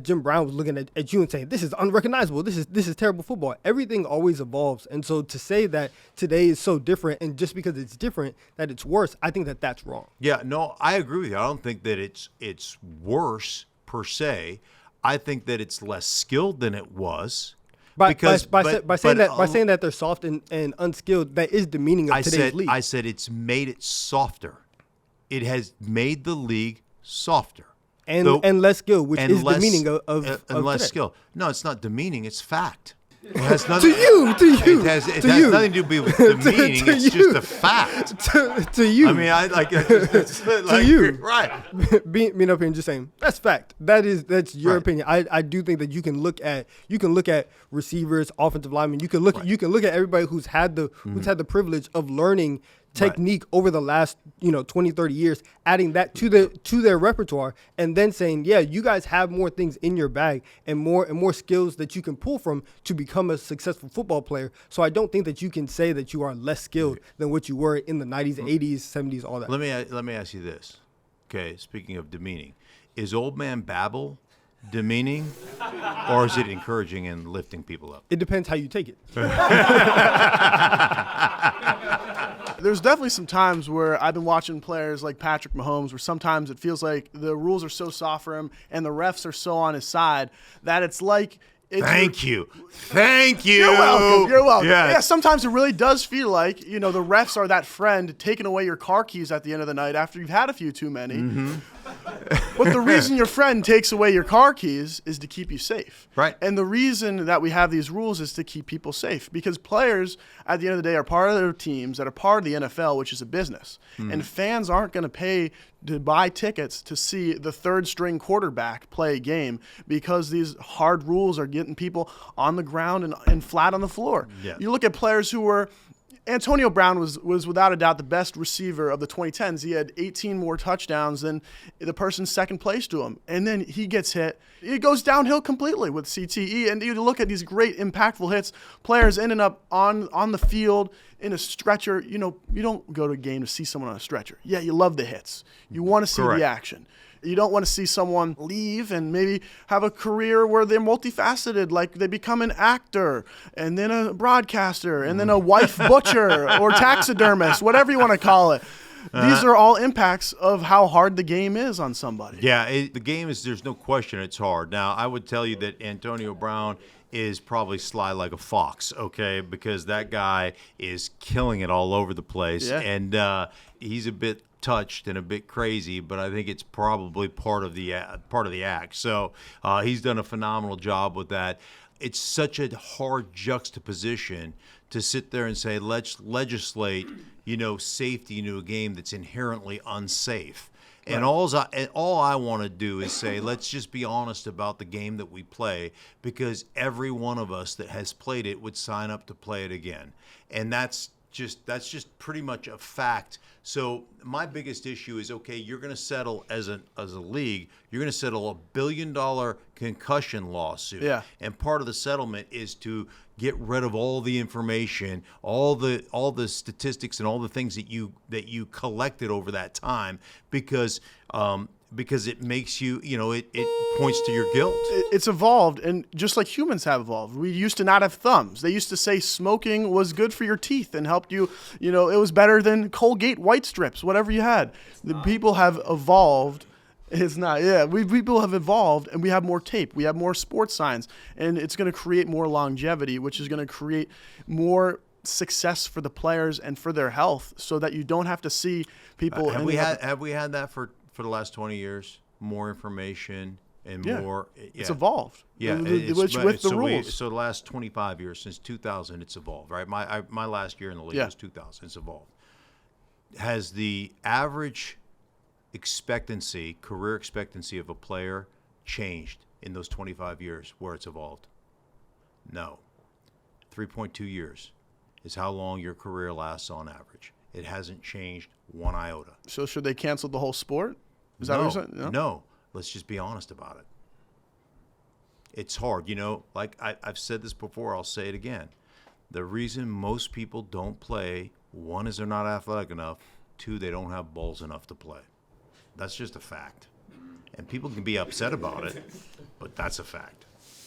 Jim Brown was looking at you and saying, this is unrecognizable, this is terrible football. Everything always evolves. And so to say that today is so different, and just because it's different that it's worse, I think that that's wrong. Yeah, no, I agree with you. I don't think that it's worse per se. I think that it's less skilled than it was. By saying that they're soft and unskilled, that is demeaning of today's league. I said it's made it softer. It has made the league softer. And less skill, which is the meaning of less today. skill. No, it's not demeaning. It's fact. It has nothing to you. It has nothing to do with demeaning. It's just a fact. To you. I mean, I like to you. Right. Being up here and just saying that's fact. That's your opinion. I do think that you can look at receivers, offensive linemen. You can look at everybody who's had the privilege of learning technique over the last 20, 30 years, adding that to their repertoire, and then saying, yeah, you guys have more things in your bag and more skills that you can pull from to become a successful football player. So I don't think that you can say that you are less skilled than what you were in the 90s, 80s, 70s, all that. Let me ask you this. Okay, speaking of demeaning, is old man babble demeaning, or is it encouraging and lifting people up? It depends how you take it. There's definitely some times where I've been watching players like Patrick Mahomes where sometimes it feels like the rules are so soft for him and the refs are so on his side that it's like Thank you. You're welcome. You're welcome. Yes. Yeah, sometimes it really does feel like, the refs are that friend taking away your car keys at the end of the night after you've had a few too many. Mm-hmm. But the reason your friend takes away your car keys is to keep you safe. Right. And the reason that we have these rules is to keep people safe because players, at the end of the day, are part of their teams that are part of the NFL, which is a business. And fans aren't going to pay to buy tickets to see the third-string quarterback play a game because these hard rules are getting people on the ground and flat on the floor. Yeah. You look at players who were – Antonio Brown was without a doubt the best receiver of the 2010s. He had 18 more touchdowns than the person second place to him. And then he gets hit. It goes downhill completely with CTE. And you look at these great impactful hits, players ending up on the field in a stretcher. You don't go to a game to see someone on a stretcher. Yeah, you love the hits. You want to see Correct. the action. You don't want to see someone leave and maybe have a career where they're multifaceted, like they become an actor and then a broadcaster and then a wife butcher or taxidermist, whatever you want to call it. These are all impacts of how hard the game is on somebody. Yeah, the game is, there's no question it's hard. Now, I would tell you that Antonio Brown is probably sly like a fox, okay, because that guy is killing it all over the place. Yeah. And he's a bit touched and a bit crazy, but I think it's probably part of the act. So he's done a phenomenal job with that. It's such a hard juxtaposition to sit there and say, let's legislate, safety into a game that's inherently unsafe. And all I want to do is say, let's just be honest about the game that we play, because every one of us that has played it would sign up to play it again. And that's just pretty much a fact. So my biggest issue is, okay, you're going to settle as a league, you're going to settle $1 billion concussion lawsuit. Yeah. And part of the settlement is to get rid of all the information, all the statistics and all the things that you collected over that time, because it makes you, it points to your guilt. It's evolved, and just like humans have evolved. We used to not have thumbs. They used to say smoking was good for your teeth and helped you, it was better than Colgate white strips, whatever you had. The people have evolved. It's not, yeah. People have evolved, and we have more tape. We have more sports science, and it's going to create more longevity, which is going to create more success for the players and for their health, so that you don't have to see people. Have we had that for the last 20 years? More information and more. Yeah. It's evolved. Yeah, with the rules. So the last 25 years, since 2000, it's evolved, right? My last year in the league was 2000. It's evolved. Has the average career expectancy of a player changed in those 25 years where it's evolved? No. 3.2 years is how long your career lasts on average. It hasn't changed one iota. So should they cancel the whole sport? Is that what you're saying? No. Let's just be honest about it. It's hard. Like I've said this before, I'll say it again. The reason most people don't play, one, is they're not athletic enough. Two, they don't have balls enough to play. That's just a fact. And people can be upset about it, but that's a fact.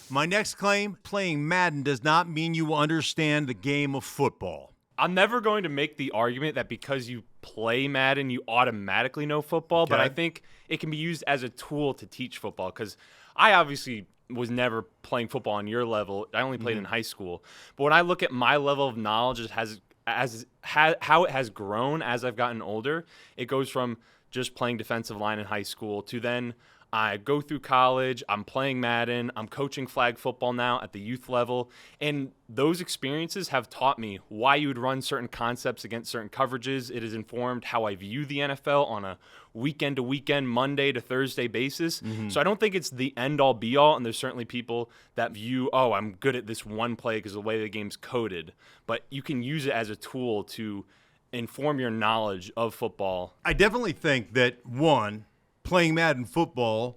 My next claim, playing Madden does not mean you understand the game of football. I'm never going to make the argument that because you play Madden, you automatically know football, but I think it can be used as a tool to teach football, because I obviously was never playing football on your level. I only played in high school. But when I look at my level of knowledge, how it has grown as I've gotten older, it goes from just playing defensive line in high school to then I go through college, I'm playing Madden, I'm coaching flag football now at the youth level, and those experiences have taught me why you would run certain concepts against certain coverages. It has informed how I view the NFL on a weekend-to-weekend, Monday to Thursday basis. So I don't think it's the end-all, be-all, and there's certainly people that view, I'm good at this one play because of the way the game's coded. But you can use it as a tool to inform your knowledge of football. I definitely think that, one, playing Madden football,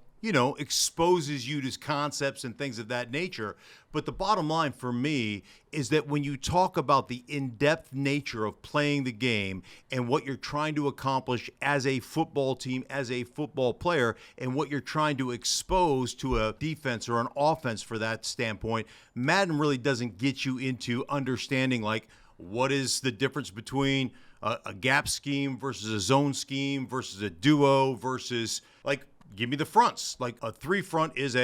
exposes you to concepts and things of that nature. But the bottom line for me is that when you talk about the in-depth nature of playing the game and what you're trying to accomplish as a football team, as a football player, and what you're trying to expose to a defense or an offense for that standpoint, Madden really doesn't get you into understanding, like, what is the difference between a gap scheme versus a zone scheme versus a duo versus, like, give me the fronts. Like, a 3-front is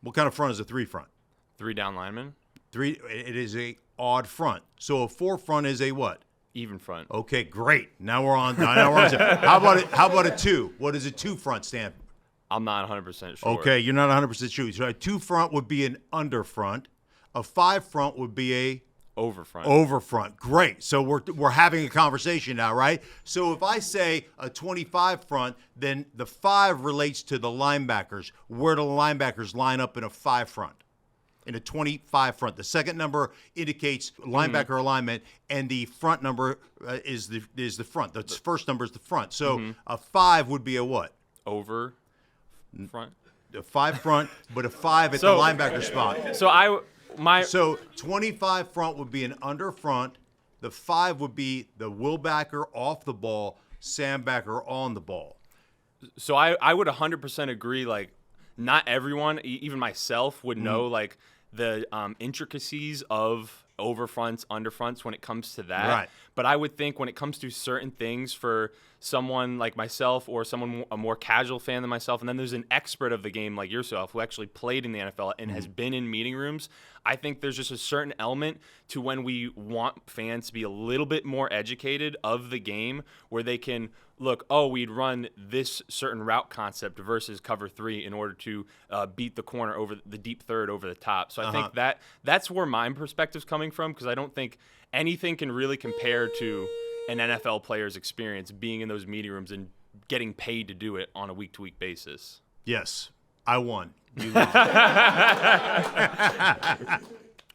what kind of front is a 3-front? 3 down linemen. It is a odd front. So a 4-front is a what? Even front. Okay, great. Now we're on. How about a 2? What does a 2-front stand for? I'm not 100% sure. Okay, you're not 100% sure. So a 2-front would be an under front. A 5-front would be a over front. Great. So we're having a conversation now, right? So if I say a 25 front, then the 5 relates to the linebackers. Where do the linebackers line up in a 5 front? In a 25 front. The second number indicates linebacker alignment, and the front number is the front. The first number is the front. So a 5 would be a what? Over front. A 5 front, but a 5 at the linebacker spot. So 25 front would be an under front. The 5 would be the Willbacker off the ball, Sambacker on the ball. So I would 100% agree. Like, not everyone, even myself, would know like the intricacies of over fronts, under fronts when it comes to that. Right. But I would think when it comes to certain things for someone like myself or a more casual fan than myself, and then there's an expert of the game like yourself who actually played in the NFL and has been in meeting rooms, I think there's just a certain element to when we want fans to be a little bit more educated of the game where they can look, we'd run this certain route concept versus cover 3 in order to beat the corner over the deep third over the top. So I think that's where my perspective's coming from, because I don't think anything can really compare to an NFL player's experience being in those meeting rooms and getting paid to do it on a week-to-week basis. Yes, I won. You lose.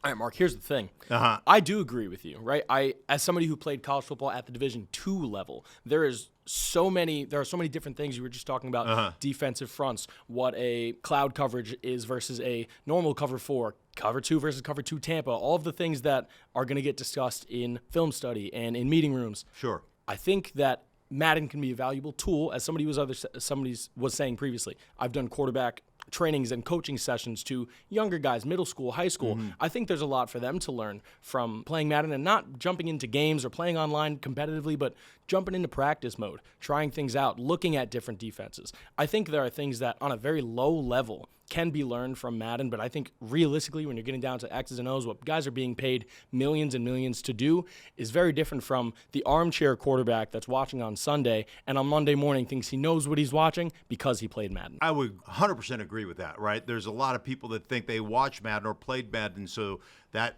All right, Mark, here's the thing. I do agree with you, right? As somebody who played college football at the Division II level, there are so many different things. You were just talking about defensive fronts, what a cloud coverage is versus a normal cover 4, cover 2 versus cover 2 Tampa, all of the things that are going to get discussed in film study and in meeting rooms. Sure. I think that Madden can be a valuable tool, as somebody was saying previously. I've done quarterback trainings and coaching sessions to younger guys, middle school, high school. I think there's a lot for them to learn from playing Madden and not jumping into games or playing online competitively, but jumping into practice mode, trying things out, looking at different defenses. I think there are things that on a very low level can be learned from Madden, but I think realistically when you're getting down to X's and O's, what guys are being paid millions and millions to do is very different from the armchair quarterback that's watching on Sunday and on Monday morning thinks he knows what he's watching because he played Madden. I would 100% agree with that, right? There's a lot of people that think they watch Madden or played Madden, so that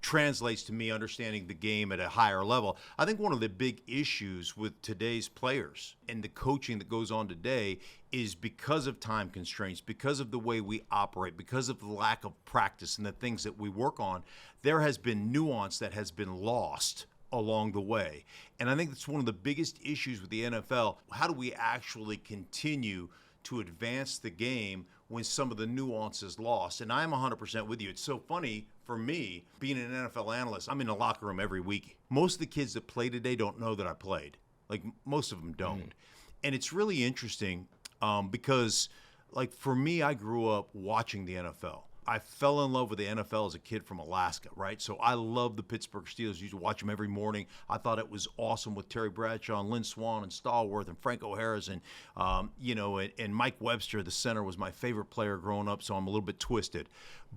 translates to me understanding the game at a higher level. I think one of the big issues with today's players and the coaching that goes on today is because of time constraints, because of the way we operate, because of the lack of practice and the things that we work on, there has been nuance that has been lost along the way. And I think that's one of the biggest issues with the NFL. How do we actually continue to advance the game when some of the nuance is lost? And I'm 100% with you. It's so funny for me, being an NFL analyst, I'm in the locker room every week. Most of the kids that play today don't know that I played. Like, most of them don't. And it's really interesting because, like, for me, I grew up watching the NFL. I fell in love with the NFL as a kid from Alaska, right? So I love the Pittsburgh Steelers. Used to watch them every morning. I thought it was awesome with Terry Bradshaw and Lynn Swann and Stallworth and Franco Harris and, and Mike Webster, the center, was my favorite player growing up, so I'm a little bit twisted.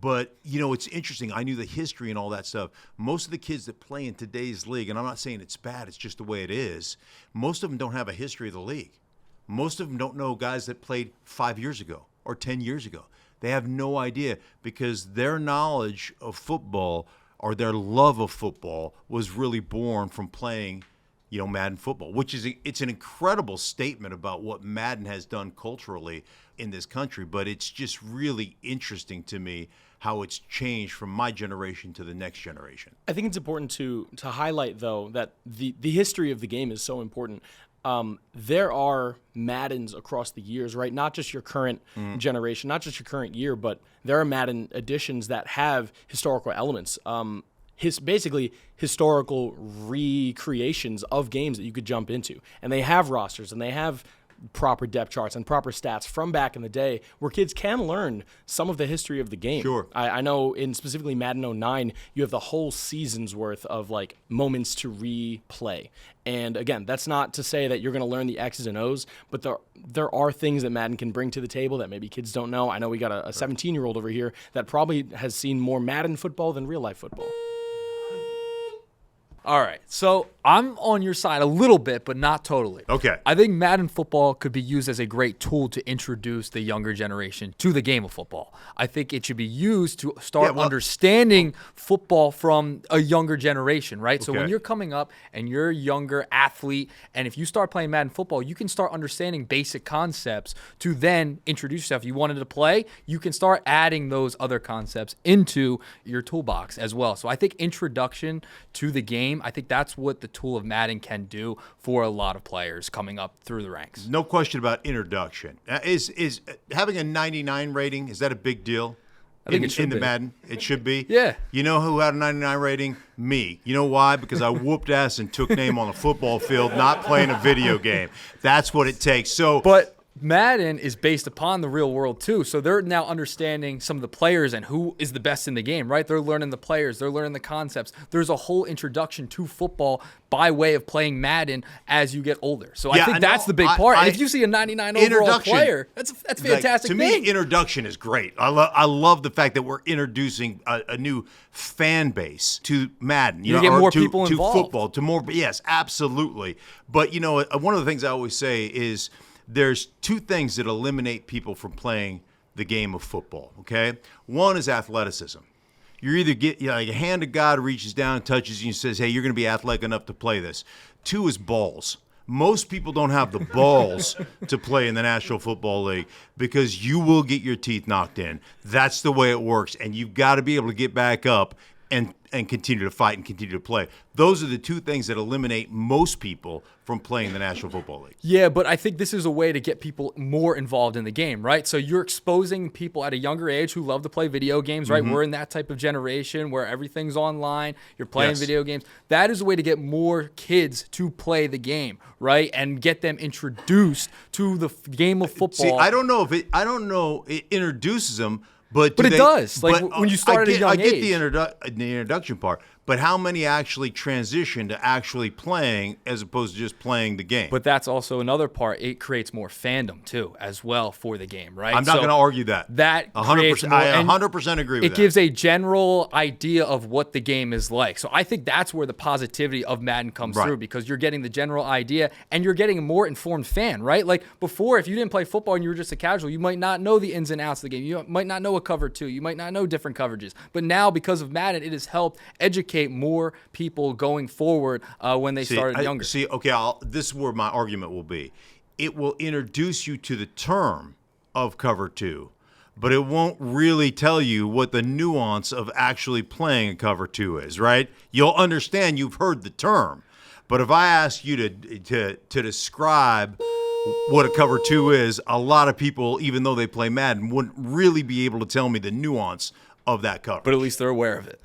But, it's interesting. I knew the history and all that stuff. Most of the kids that play in today's league, and I'm not saying it's bad, it's just the way it is, most of them don't have a history of the league. Most of them don't know guys that played 5 years ago or 10 years ago. They have no idea because their knowledge of football or their love of football was really born from playing, Madden football, which is it's an incredible statement about what Madden has done culturally in this country. But it's just really interesting to me how it's changed from my generation to the next generation. I think it's important to highlight, though, that the history of the game is so important. There are Maddens across the years, right? Not just your current generation, not just your current year, but there are Madden editions that have historical elements. Basically historical recreations of games that you could jump into. And they have rosters and they have proper depth charts and proper stats from back in the day where kids can learn some of the history of the game. Sure. I know in specifically Madden 09, you have the whole season's worth of like moments to replay. And again, that's not to say that you're going to learn the X's and O's, but there are things that Madden can bring to the table that maybe kids don't know. I know we got a 17-year-old over here that probably has seen more Madden football than real life football. All right, so I'm on your side a little bit, but not totally. Okay. I think Madden football could be used as a great tool to introduce the younger generation to the game of football. I think it should be used to start understanding football from a younger generation, right? So when you're coming up and you're a younger athlete, and if you start playing Madden football, you can start understanding basic concepts to then introduce yourself. You wanted to play, you can start adding those other concepts into your toolbox as well. So I think introduction to the game, I think that's what the tool of Madden can do for a lot of players coming up through the ranks. No question about introduction. Is having a 99 rating, is that a big deal? I think it should in the be. Madden. It should be. Yeah. You know who had a 99 rating? Me. You know why? Because I whooped ass and took name on the football field, not playing a video game. That's what it takes. So, But Madden is based upon the real world too, so they're now understanding some of the players and who is the best in the game, right? They're learning the players, they're learning the concepts. There's a whole introduction to football by way of playing Madden as you get older. So I think that's the big part. And if you see a 99 overall player, that's a fantastic to thing. me, introduction is great. I love the fact that we're introducing a new fan base to Madden. You get more people to involved. Football, to more. Yes, absolutely. But one of the things I always say is, there's two things that eliminate people from playing the game of football, okay? One is athleticism. You either get, like a hand of God reaches down and touches you and says, hey, you're going to be athletic enough to play this. Two is balls. Most people don't have the balls to play in the National Football League because you will get your teeth knocked in. That's the way it works, and you've got to be able to get back up and continue to fight and continue to play. Those are the two things that eliminate most people from playing the National Football League. Yeah, but I think this is a way to get people more involved in the game, right? So you're exposing people at a younger age who love to play video games, right? We're in that type of generation where everything's online. You're playing video games. That is a way to get more kids to play the game, right? And get them introduced to the game of football. See, I don't know it introduces them, but it does. Like when you start at a young I get age. the introduction part, but how many actually transition to actually playing as opposed to just playing the game? But that's also another part. It creates more fandom too, as well, for the game, right? I'm not going to argue that. That 100%. I 100% agree with that. It gives a general idea of what the game is like. So I think that's where the positivity of Madden comes through, because you're getting the general idea and you're getting a more informed fan, right? Like before, if you didn't play football and you were just a casual, you might not know the ins and outs of the game. You might not know a cover two. You might not know different coverages. But now, because of Madden, it has helped educate more people going forward when they started younger. This is where my argument will be. It will introduce you to the term of cover two, but it won't really tell you what the nuance of actually playing a cover two is, right? You'll understand you've heard the term, but if I ask you to describe what a cover two is, a lot of people, even though they play Madden, wouldn't really be able to tell me the nuance of that cover. But at least they're aware of it.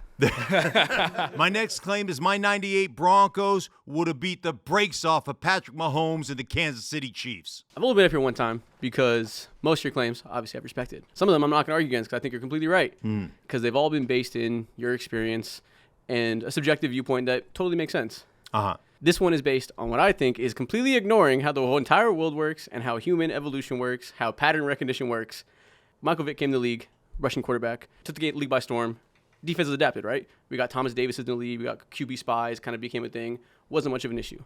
My next claim is my 98 Broncos would have beat the brakes off of Patrick Mahomes and the Kansas City Chiefs. I've only been up here one time because most of your claims, obviously, I've respected. Some of them I'm not going to argue against because I think you're completely right. Because they've all been based in your experience and a subjective viewpoint that totally makes sense. This one is based on what I think is completely ignoring how the whole entire world works and how human evolution works, how pattern recognition works. Michael Vick came to the league, Russian quarterback, took the league by storm. Defense has adapted, right? We got Thomas Davis in the league. We got QB spies, kind of became a thing. Wasn't much of an issue.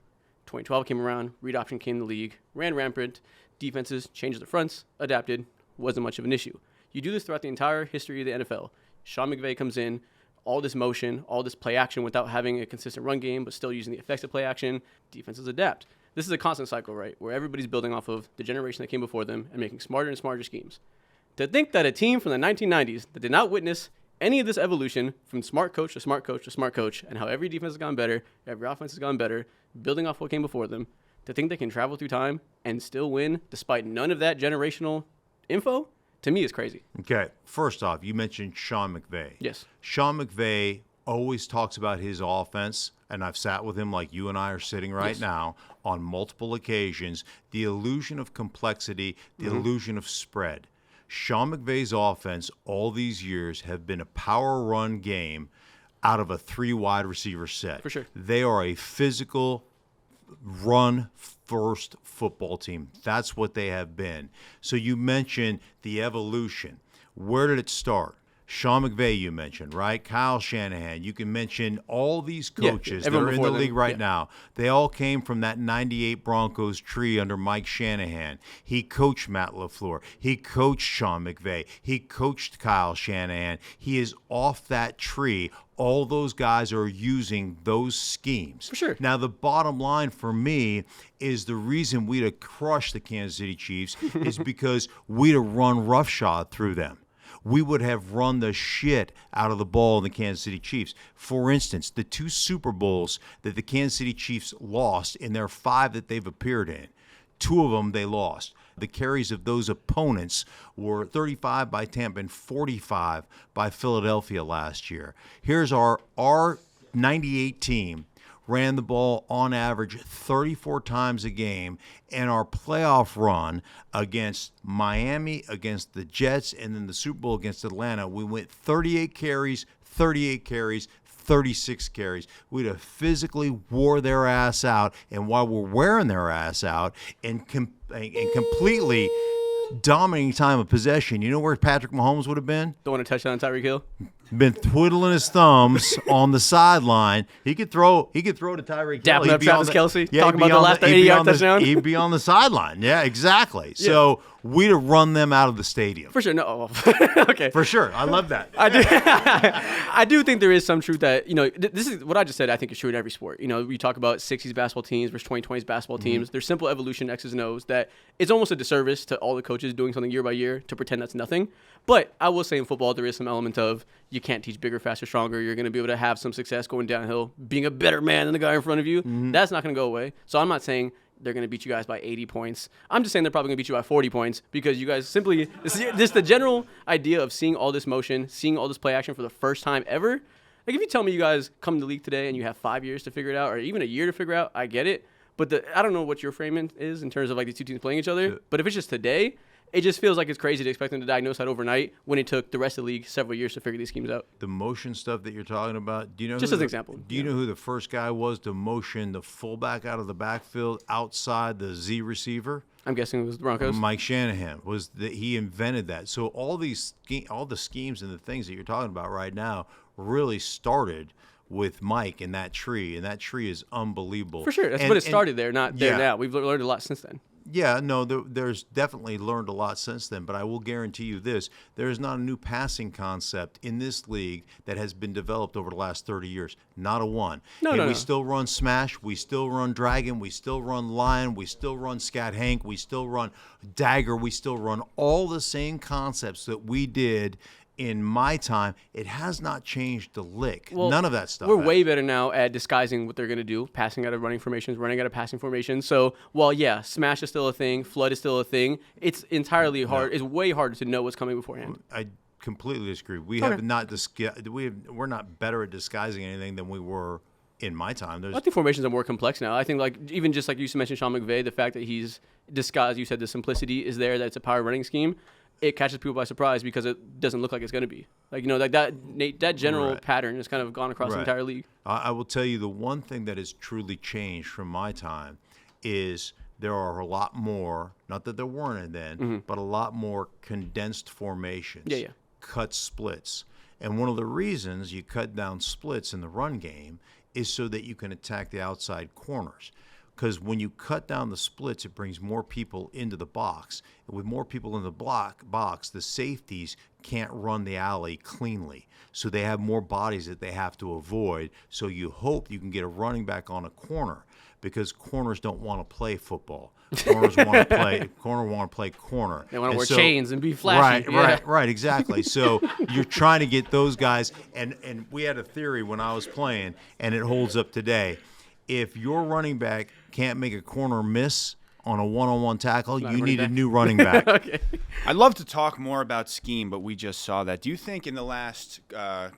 2012 came around. Read option came in the league. Ran rampant. Defenses changed the fronts. Adapted. Wasn't much of an issue. You do this throughout the entire history of the NFL. Sean McVay comes in. all this motion, all this play action without having a consistent run game, but still using the effects of play action. Defenses adapt. This is a constant cycle, right, where everybody's building off of the generation that came before them and making smarter and smarter schemes. To think that a team from the 1990s that did not witness any of this evolution from smart coach to smart coach to smart coach, and how every defense has gone better, every offense has gone better, building off what came before them, to think they can travel through time and still win despite none of that generational info, to me is crazy. Okay, first off, you mentioned Sean McVay. Yes. Sean McVay always talks about his offense, and I've sat with him like you and I are sitting right now on multiple occasions, the illusion of complexity, the illusion of spread. Sean McVay's offense all these years have been a power run game out of a 3 wide receiver set. For sure. They are a physical run first football team. That's what they have been. So you mentioned the evolution. Where did it start? Sean McVay, you mentioned, right? Kyle Shanahan. You can mention all these coaches that are in the league right now. They all came from that 98 Broncos tree under Mike Shanahan. He coached Matt LaFleur. He coached Sean McVay. He coached Kyle Shanahan. He is off that tree. All those guys are using those schemes. For sure. Now, the bottom line for me is the reason we'd have crushed the Kansas City Chiefs is because we'd have run roughshod through them. We would have run the shit out of the ball in the Kansas City Chiefs. For instance, the 2 Super Bowls that the Kansas City Chiefs lost in their 5 that they've appeared in, 2 of them they lost. The carries of those opponents were 35 by Tampa and 45 by Philadelphia last year. Here's our 98 team. Ran the ball on average 34 times a game, and our playoff run against Miami, against the Jets, and then the Super Bowl against Atlanta, we went 38 carries, 36 carries. We'd have physically wore their ass out, and while we're wearing their ass out and completely dominating time of possession, you know where Patrick Mahomes would have been? Don't want to touch on Tyreek Hill. Been twiddling his thumbs on the sideline. He could throw to Tyreek Hill. Dapping up Travis Kelce. Talking about the last 80-yard touchdown. He'd be on the sideline. Yeah, exactly. Yeah. So we'd have run them out of the stadium. For sure. No. Okay. For sure. I love that. I do think there is some truth that, this is what I just said, I think is true in every sport. We talk about 60s basketball teams versus 2020s basketball teams. There's simple evolution, X's and O's, that it's almost a disservice to all the coaches doing something year by year to pretend that's nothing. But I will say in football, there is some element of you can't teach bigger, faster, stronger. You're going to be able to have some success going downhill, being a better man than the guy in front of you. That's not going to go away. So I'm not saying they're going to beat you guys by 80 points. I'm just saying they're probably going to beat you by 40 points because you guys simply – just the general idea of seeing all this motion, seeing all this play action for the first time ever. Like if you tell me you guys come to the league today and you have 5 years to figure it out or even a year to figure out, I get it. But I don't know what your framing is in terms of like these two teams playing each other. But if it's just today – it just feels like it's crazy to expect them to diagnose that overnight when it took the rest of the league several years to figure these schemes out. The motion stuff that you're talking about, do you know? Just as an example. Do you know who the first guy was to motion the fullback out of the backfield outside the Z receiver? I'm guessing it was the Broncos. Mike Shanahan he invented that. So all the schemes and the things that you're talking about right now really started with Mike and that tree is unbelievable. For sure, but it started there, not there now. We've learned a lot since then. Yeah, no, there's definitely learned a lot since then, but I will guarantee you this. There is not a new passing concept in this league that has been developed over the last 30 years. Not a one. We still run smash. We still run dragon. We still run lion. We still run scat hank. We still run dagger. We still run all the same concepts that we did in my time. It has not changed a lick. Well, none of that stuff. We're way better now at disguising what they're going to do, passing out of running formations, running out of passing formations. So while, smash is still a thing, flood is still a thing, it's entirely hard. It's way harder to know what's coming beforehand. I completely disagree. We're not better at disguising anything than we were in my time. I think formations are more complex now. I think even just like you mentioned Sean McVay, the fact that he's disguised, you said the simplicity is there, that it's a power running scheme. It catches people by surprise because it doesn't look like it's going to be. That general pattern has kind of gone across the entire league. I will tell you the one thing that has truly changed from my time is there are a lot more, not that there weren't then, but a lot more condensed formations, cut splits. And one of the reasons you cut down splits in the run game is so that you can attack the outside corners. because when you cut down the splits, it brings more people into the box. And with more people in the box, the safeties can't run the alley cleanly. So they have more bodies that they have to avoid. So you hope you can get a running back on a corner, because corners don't want to play football. Corners want to play corner. They want to wear chains and be flashy. Right, exactly. So you're trying to get those guys, and we had a theory when I was playing, and it holds up today. If your running back can't make a corner miss on a one-on-one tackle, you need a new running back. Okay. I'd love to talk more about scheme, but we just saw that. Do you think in the last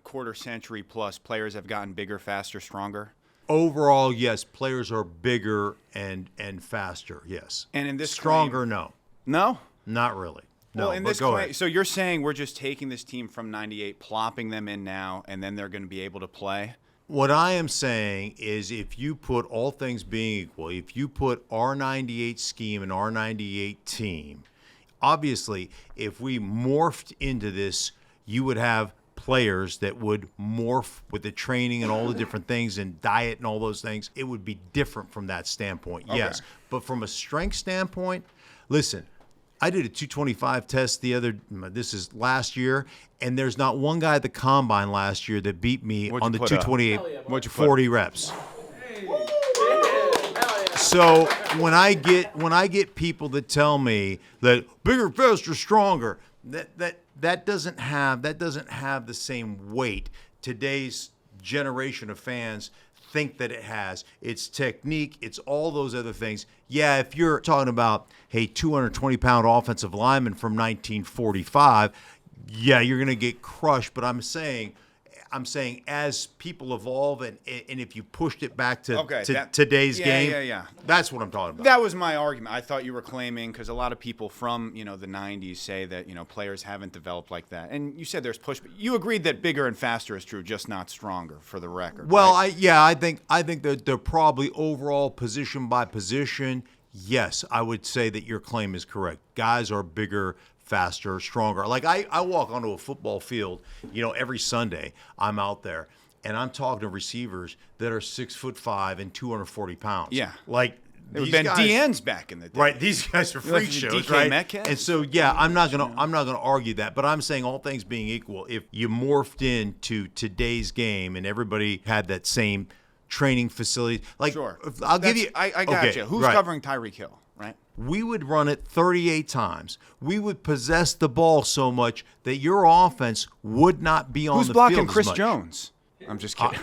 quarter century plus, players have gotten bigger, faster, stronger? Overall, yes, players are bigger and faster, yes. And in this stronger, claim, no. No? Not really. No, Well, in but this go claim, ahead. so you're saying we're just taking this team from 98, plopping them in now, and then they're going to be able to play? What I am saying is, if you put all things being equal, if you put our 98 scheme and our 98 team, obviously, if we morphed into this, you would have players that would morph with the training and all the different things and diet and all those things. It would be different from that standpoint, yes. But from a strength standpoint, listen, I did a 225 test this is last year, and there's not one guy at the combine last year that beat me on the 228 40 reps. So when I get people that tell me that bigger, faster, stronger, that doesn't have the same weight. Today's generation of fans think that it has. It's technique. It's all those other things. Yeah, if you're talking about, hey, 220-pound offensive lineman from 1945, yeah, you're going to get crushed. But I'm saying as people evolve, and if you pushed it back to today's game, that's what I'm talking about. That was my argument. I thought you were claiming, because a lot of people from the 90s say that players haven't developed like that, and you said there's push. But you agreed that bigger and faster is true, just not stronger, for the record. Well, right? I think that they're probably overall position by position. Yes, I would say that your claim is correct. Guys are bigger, faster, stronger. Like I walk onto a football field, every Sunday I'm out there and I'm talking to receivers that are 6'5" and 240 pounds. Yeah. Like it would have been DNs back in the day. Right. These guys are freak shows, DK right? Metcalf? And so, I'm not gonna argue that, but I'm saying all things being equal, if you morphed into today's game and everybody had that same training facility, like sure. I'll give you. I got you. Who's covering Tyreek Hill, right? We would run it 38 times. We would possess the ball so much that your offense would not be on the field. Who's blocking Chris Jones? I'm just kidding.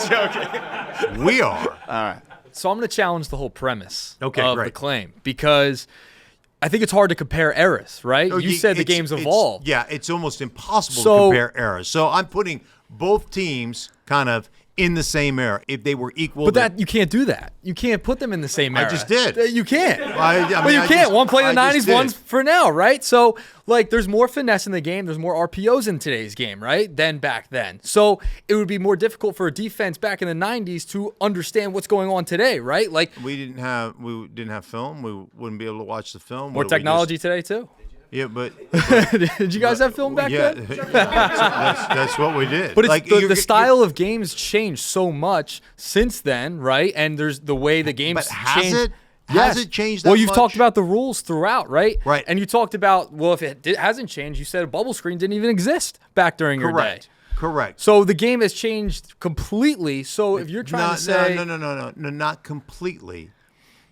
Joking. We are. All right. So I'm going to challenge the whole premise of great. the claim, because I think it's hard to compare eras, right? You said the game's evolved. Yeah, it's almost impossible to compare eras. So I'm putting both teams kind of in the same era. If they were equal. But you can't do that. You can't put them in the same era. I just did. You can't. But you can't. One play in the 90s, one's for now, right? So, there's more finesse in the game. There's more RPOs in today's game, right, than back then. So it would be more difficult for a defense back in the 90s to understand what's going on today, right? We didn't have film. We wouldn't be able to watch the film. More technology today, too. Yeah, but did you guys have film back then? That's what we did. But the style of games changed so much since then, right? And there's the way the game's changed. Has it changed that Well, you've much? talked about the rules throughout, right? Right. And you talked about, if it hasn't changed, you said a bubble screen didn't even exist back during your day. Correct. So the game has changed completely. So if you're trying to say... No, not completely.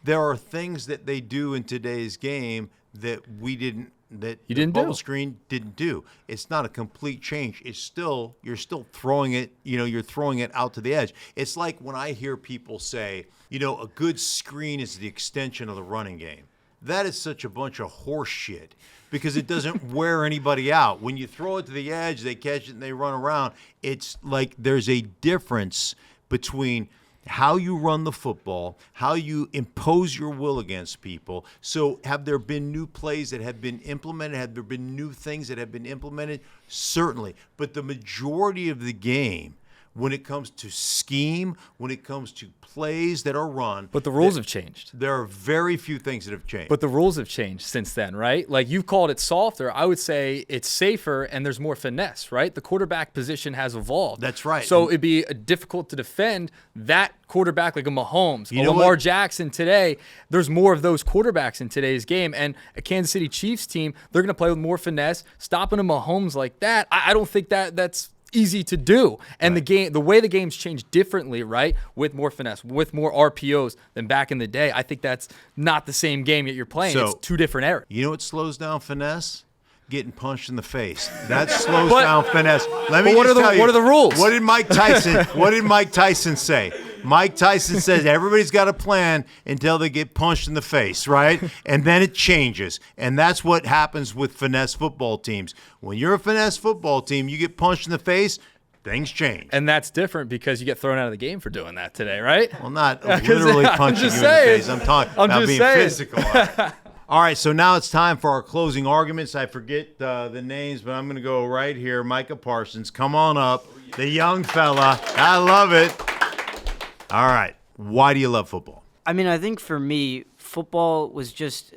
There are things that they do in today's game that we didn't. That you didn't bubble do. Screen didn't do. It's not a complete change. It's still you're still throwing it. You're throwing it out to the edge. It's like when I hear people say, a good screen is the extension of the running game. That is such a bunch of horse shit because it doesn't wear anybody out. When you throw it to the edge, they catch it and they run around. It's like there's a difference between how you run the football, how you impose your will against people. So have there been new plays that have been implemented? Have there been new things that have been implemented? Certainly. But the majority of the game when it comes to scheme, when it comes to plays that are run. But the rules have changed. There are very few things that have changed. But the rules have changed since then, right? Like you've called it softer. I would say it's safer and there's more finesse, right? The quarterback position has evolved. That's right. So it'd be difficult to defend that quarterback like a Mahomes, You a know Lamar what? Jackson today. There's more of those quarterbacks in today's game. And a Kansas City Chiefs team, they're going to play with more finesse. Stopping a Mahomes like that, I don't think that's easy to do. And the way the game's changed differently, right? With more finesse, with more RPOs than back in the day. I think that's not the same game that you're playing. So, it's two different eras. You know what slows down finesse? Getting punched in the face. That slows down finesse. Let me what just are the- tell you, what are the rules? What did Mike Tyson say? Mike Tyson says everybody's got a plan until they get punched in the face, right? And then it changes. And that's what happens with finesse football teams. When you're a finesse football team, you get punched in the face, things change. And that's different because you get thrown out of the game for doing that today, right? Well, not literally punching you in the face. I'm talking about being physical. All right, so now it's time for our closing arguments. I forget the names, but I'm going to go right here. Micah Parsons, come on up. The young fella. I love it. All right. Why do you love football? I mean, I think for me, football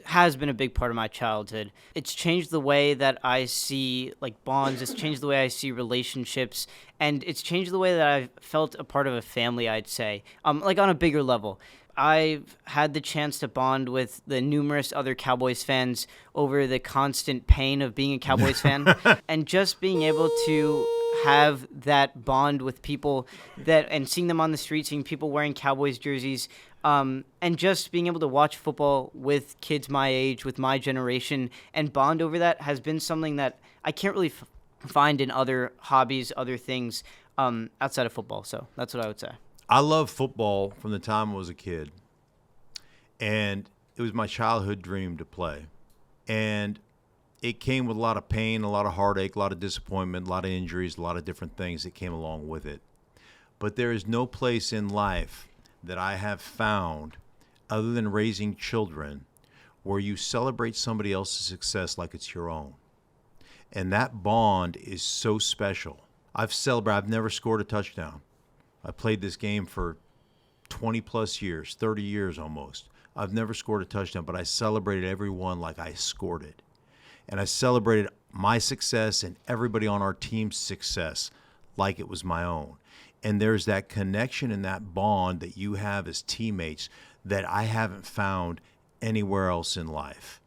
has been a big part of my childhood. It's changed the way that I see like bonds. It's changed the way I see relationships, and it's changed the way that I've felt a part of a family, I'd say, like on a bigger level. I've had the chance to bond with the numerous other Cowboys fans over the constant pain of being a Cowboys fan, and just being able to have that bond with people and seeing them on the street, seeing people wearing Cowboys jerseys, and just being able to watch football with kids my age, with my generation, and bond over that has been something that I can't really find in other hobbies, other things outside of football. So that's what I would say. I love football from the time I was a kid, and it was my childhood dream to play. And it came with a lot of pain, a lot of heartache, a lot of disappointment, a lot of injuries, a lot of different things that came along with it. But there is no place in life that I have found, other than raising children, where you celebrate somebody else's success like it's your own. And that bond is so special. I've never scored a touchdown. I played this game for 20 plus years, 30 years almost. I've never scored a touchdown, but I celebrated every one like I scored it. And I celebrated my success and everybody on our team's success like it was my own. And there's that connection and that bond that you have as teammates that I haven't found anywhere else in life.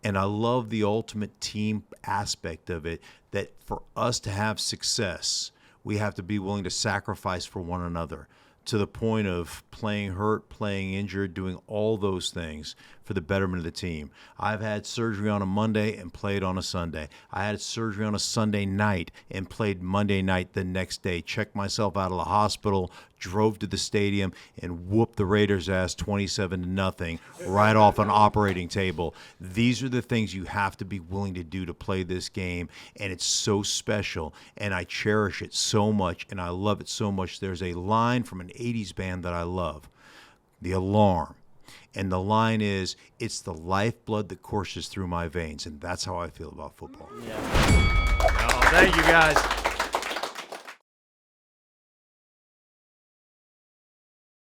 And I love the ultimate team aspect of it, that for us to have success, we have to be willing to sacrifice for one another, to the point of playing hurt, playing injured, doing all those things for the betterment of the team. I've had surgery on a Monday and played on a Sunday. I had surgery on a Sunday night and played Monday night the next day. Checked myself out of the hospital, drove to the stadium, and whooped the Raiders' ass 27-0 right off an operating table. These are the things you have to be willing to do to play this game, and it's so special, and I cherish it so much, and I love it so much. There's a line from an 80s band that I love, The Alarm. And the line is, it's the lifeblood that courses through my veins. And that's how I feel about football. Oh, thank you, guys.